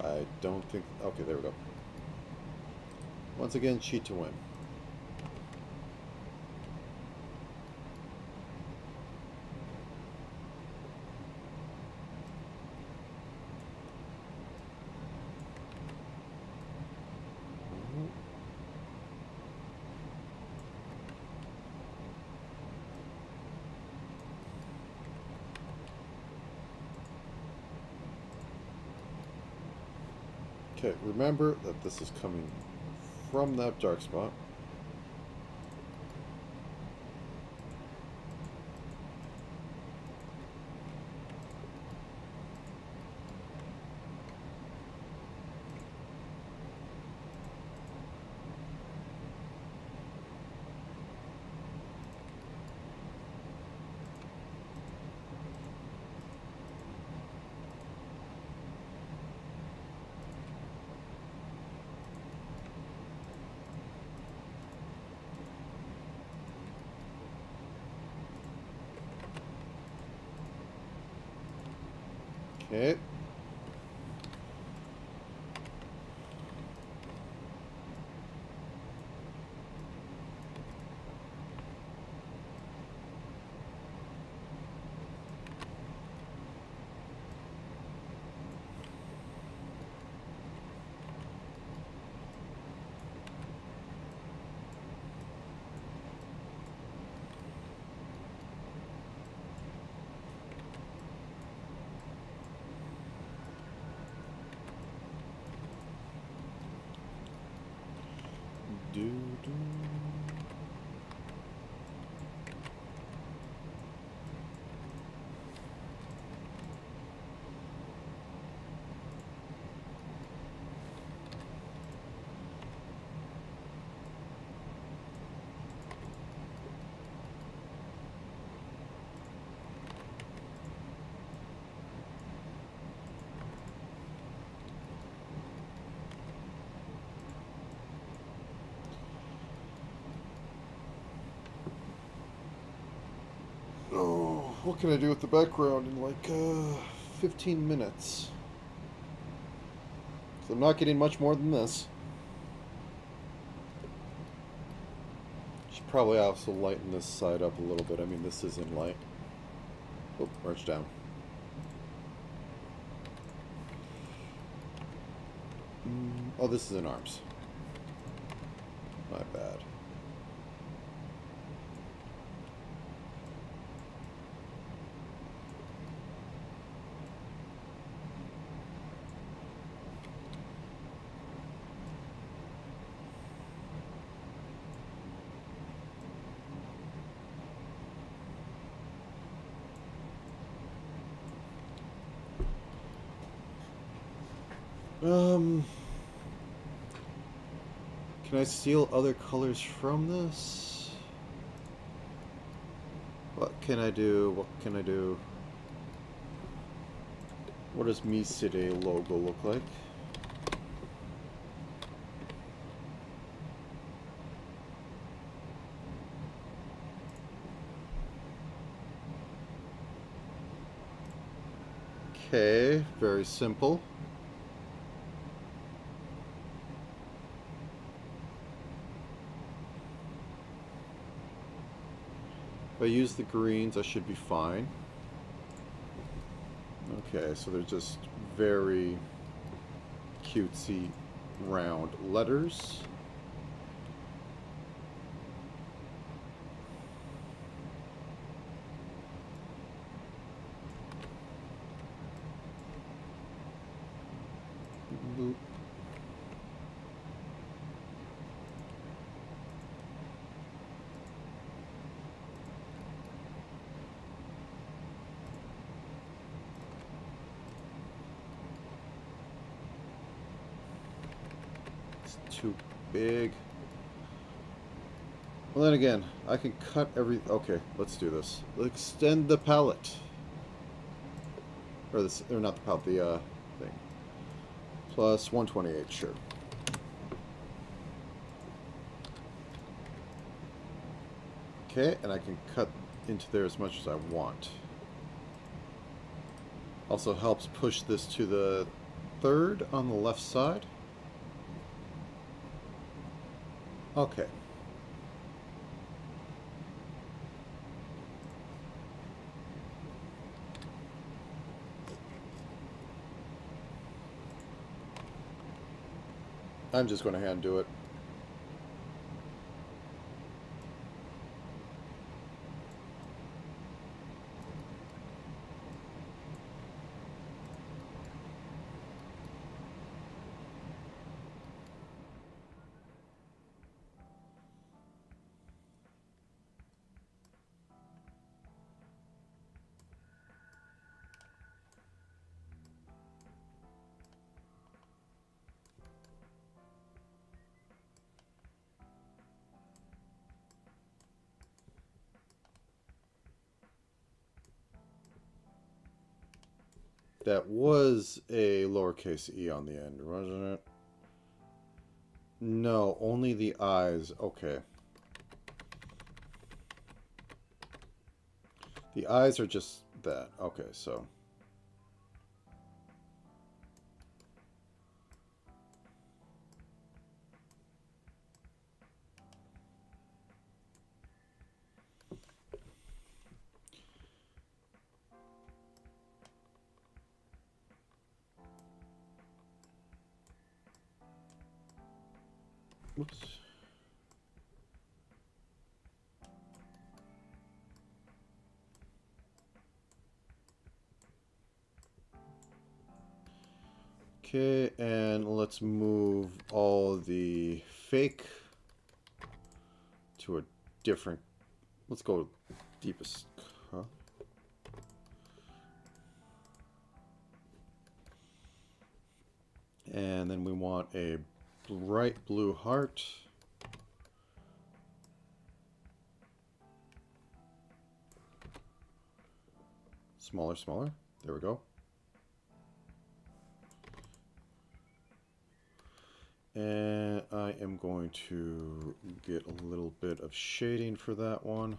I don't think... Okay, there we go. Once again, cheat to win. Okay, remember that this is coming from that dark spot. Okay. What can I do with the background in like 15 minutes? So I'm not getting much more than this. Should probably also lighten this side up a little bit. I mean, this is in light. Oh, arch down. Oh, this is in arms. My bad. Can I steal other colors from this? What can I do? What can I do? What does Mi City logo look like? Okay, very simple. If I use the greens, I should be fine. Okay, so they're just very cutesy round letters. Boop. Too big. Well, then again, I can cut every... Okay, let's do this. Let's extend the palette. Or this, or not the palette, the thing. Plus 128, sure. Okay, and I can cut into there as much as I want. Also helps push this to the third on the left side. Okay. I'm just going to hand do it. That was a lowercase e on the end, wasn't it? No, only the eyes. Okay. The eyes are just that. Okay, so... Whoops. Okay, and let's move all the fake to a different... Let's go deepest. Huh? And then we want a bright blue heart. Smaller, smaller. There we go. And I am going to get a little bit of shading for that one.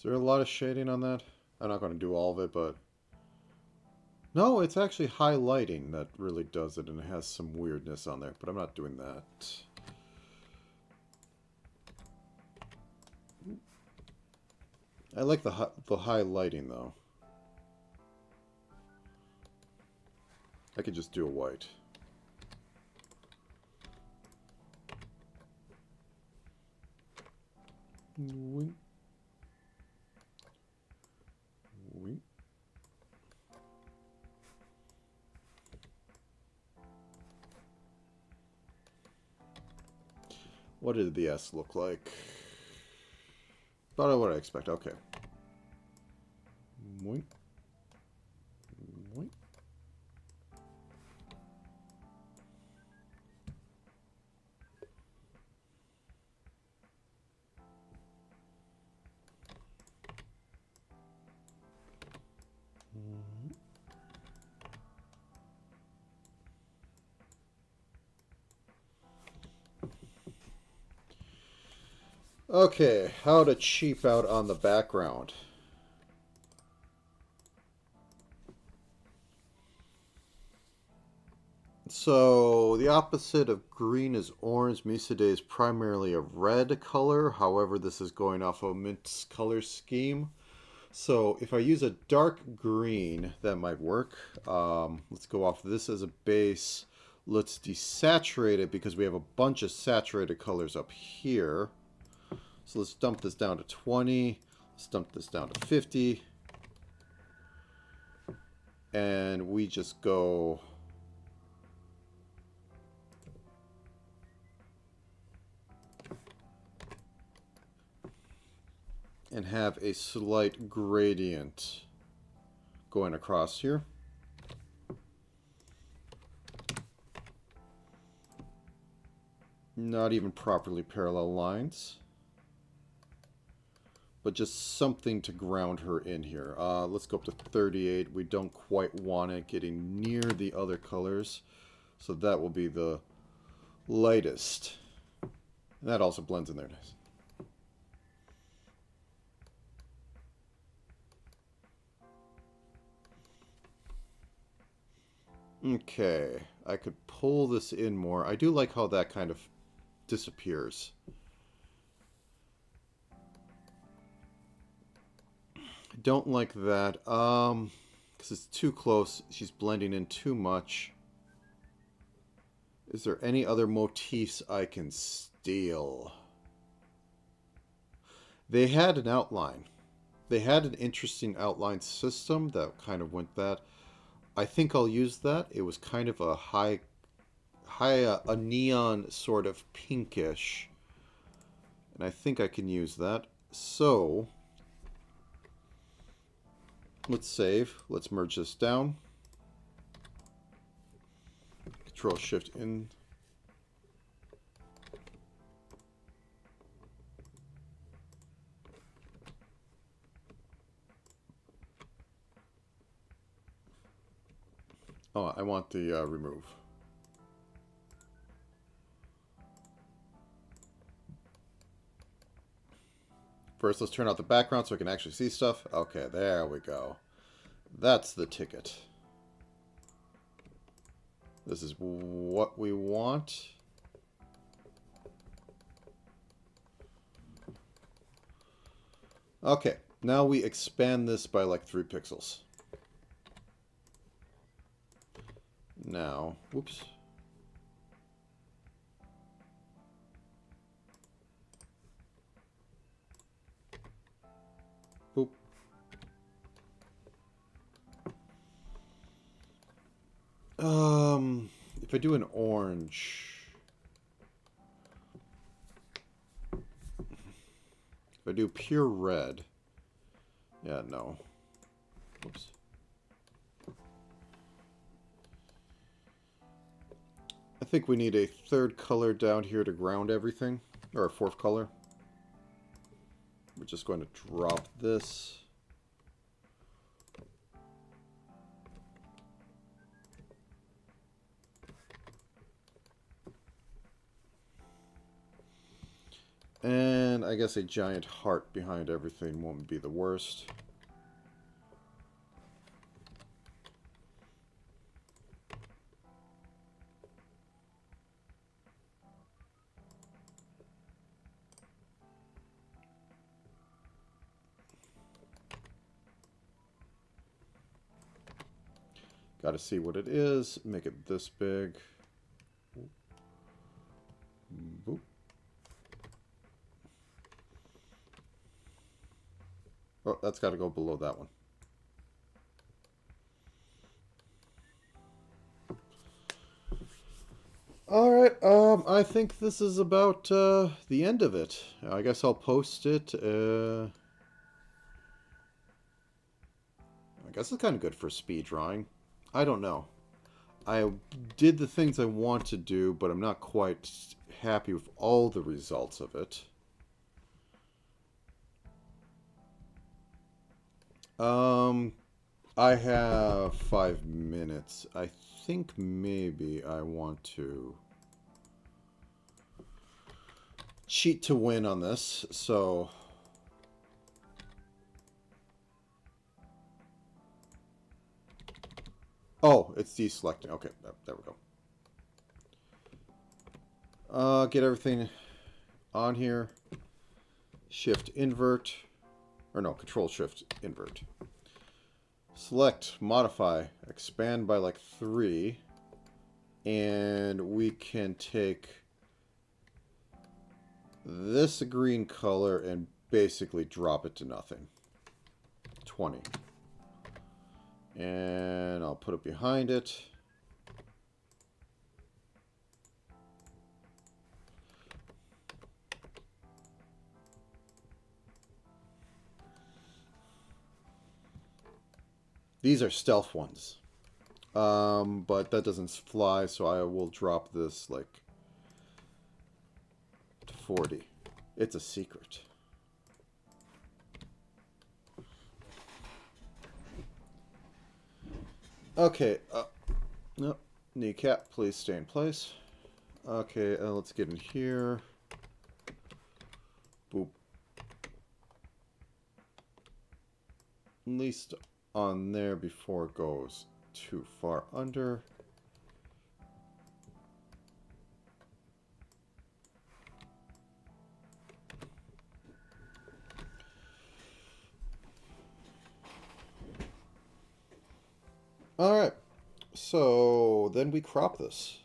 there a lot of shading on that? I'm not going to do all of it, but... No, it's actually highlighting that really does it, and it has some weirdness on there, but I'm not doing that. I like the highlighting, though. I could just do a white. Wink. Wink. What did the S look like? About what I expect. Okay. Wink. Wink. Okay, how to cheap out on the background. So, the opposite of green is orange. Misa Day is primarily a red color. However, this is going off of Mint's color scheme. So, if I use a dark green, that might work. Let's go off this as a base. Let's desaturate it because we have a bunch of saturated colors up here. So let's dump this down to 20. Let's dump this down to 50. And we just go... and have a slight gradient going across here. Not even properly parallel lines, but just something to ground her in here. Let's go up to 38. We don't quite want it getting near the other colors, so that will be the lightest. And that also blends in there nice. Okay, I could pull this in more. I do like how that kind of disappears. I don't like that, because it's too close. She's blending in too much. Is there any other motifs I can steal? They had an outline. They had an interesting outline system that kind of went that. I think I'll use that. It was kind of a a neon sort of pinkish. And I think I can use that. So, let's save. Let's merge this down. Control Shift in. Oh, I want the remove. First, let's turn out the background so I can actually see stuff. Okay, there we go. That's the ticket. This is what we want. Okay, now we expand this by like 3 pixels. Now, whoops. Boop. If I do an orange, if I do pure red, yeah, no. Whoops. I think we need a 3rd color down here to ground everything, or a 4th color. We're just going to drop this. And I guess a giant heart behind everything won't be the worst. Got to see what it is. Make it this big. Boop. Oh, that's got to go below that one. Alright, I think this is about the end of it. I guess I'll post it. I guess it's kind of good for speed drawing. I don't know. I did the things I want to do, but I'm not quite happy with all the results of it. I have 5 minutes. I think maybe I want to cheat to win on this, so... Oh, it's deselecting. Okay, there we go. Get everything on here. Shift invert. Or no, Control Shift invert. Select, modify, expand by like 3. And we can take this green color and basically drop it to nothing. 20. And I'll put it behind it. These are stealth ones. But that doesn't fly, so I will drop this like to 40. It's a secret. Okay, no, kneecap, please stay in place. Okay, let's get in here. Boop. At least on there before it goes too far under. Alright, so then we crop this.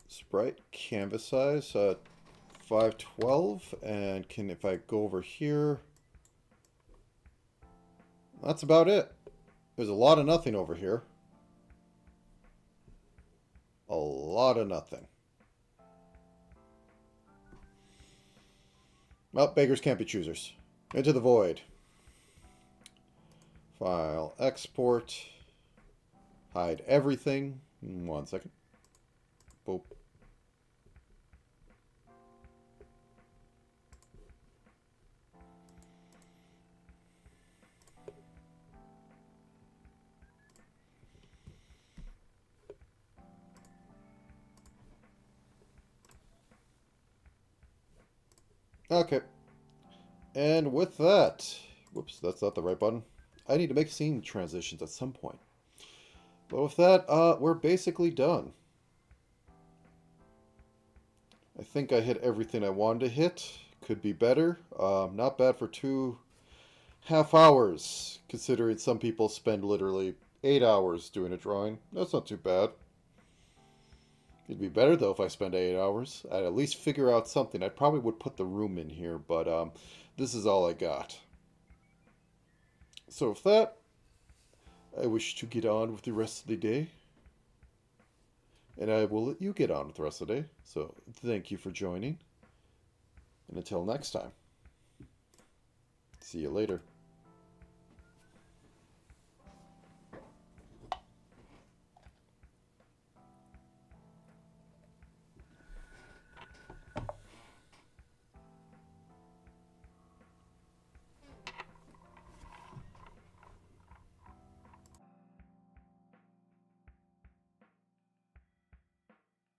Sprite, canvas size, 512, and if I go over here, that's about it. There's a lot of nothing over here. A lot of nothing. Well, beggars can't be choosers. Into the void. File, export, hide everything. 1 second. Boop. Okay. And with that, whoops, that's not the right button. I need to make scene transitions at some point. But with that, we're basically done. I think I hit everything I wanted to hit. Could be better. Not bad for 2.5 hours, considering some people spend literally 8 hours doing a drawing. That's not too bad. It'd be better, though, if I spent 8 hours. I'd at least figure out something. I probably would put the room in here, but this is all I got. So with that, I wish to get on with the rest of the day. And I will let you get on with the rest of the day. So thank you for joining. And until next time, see you later.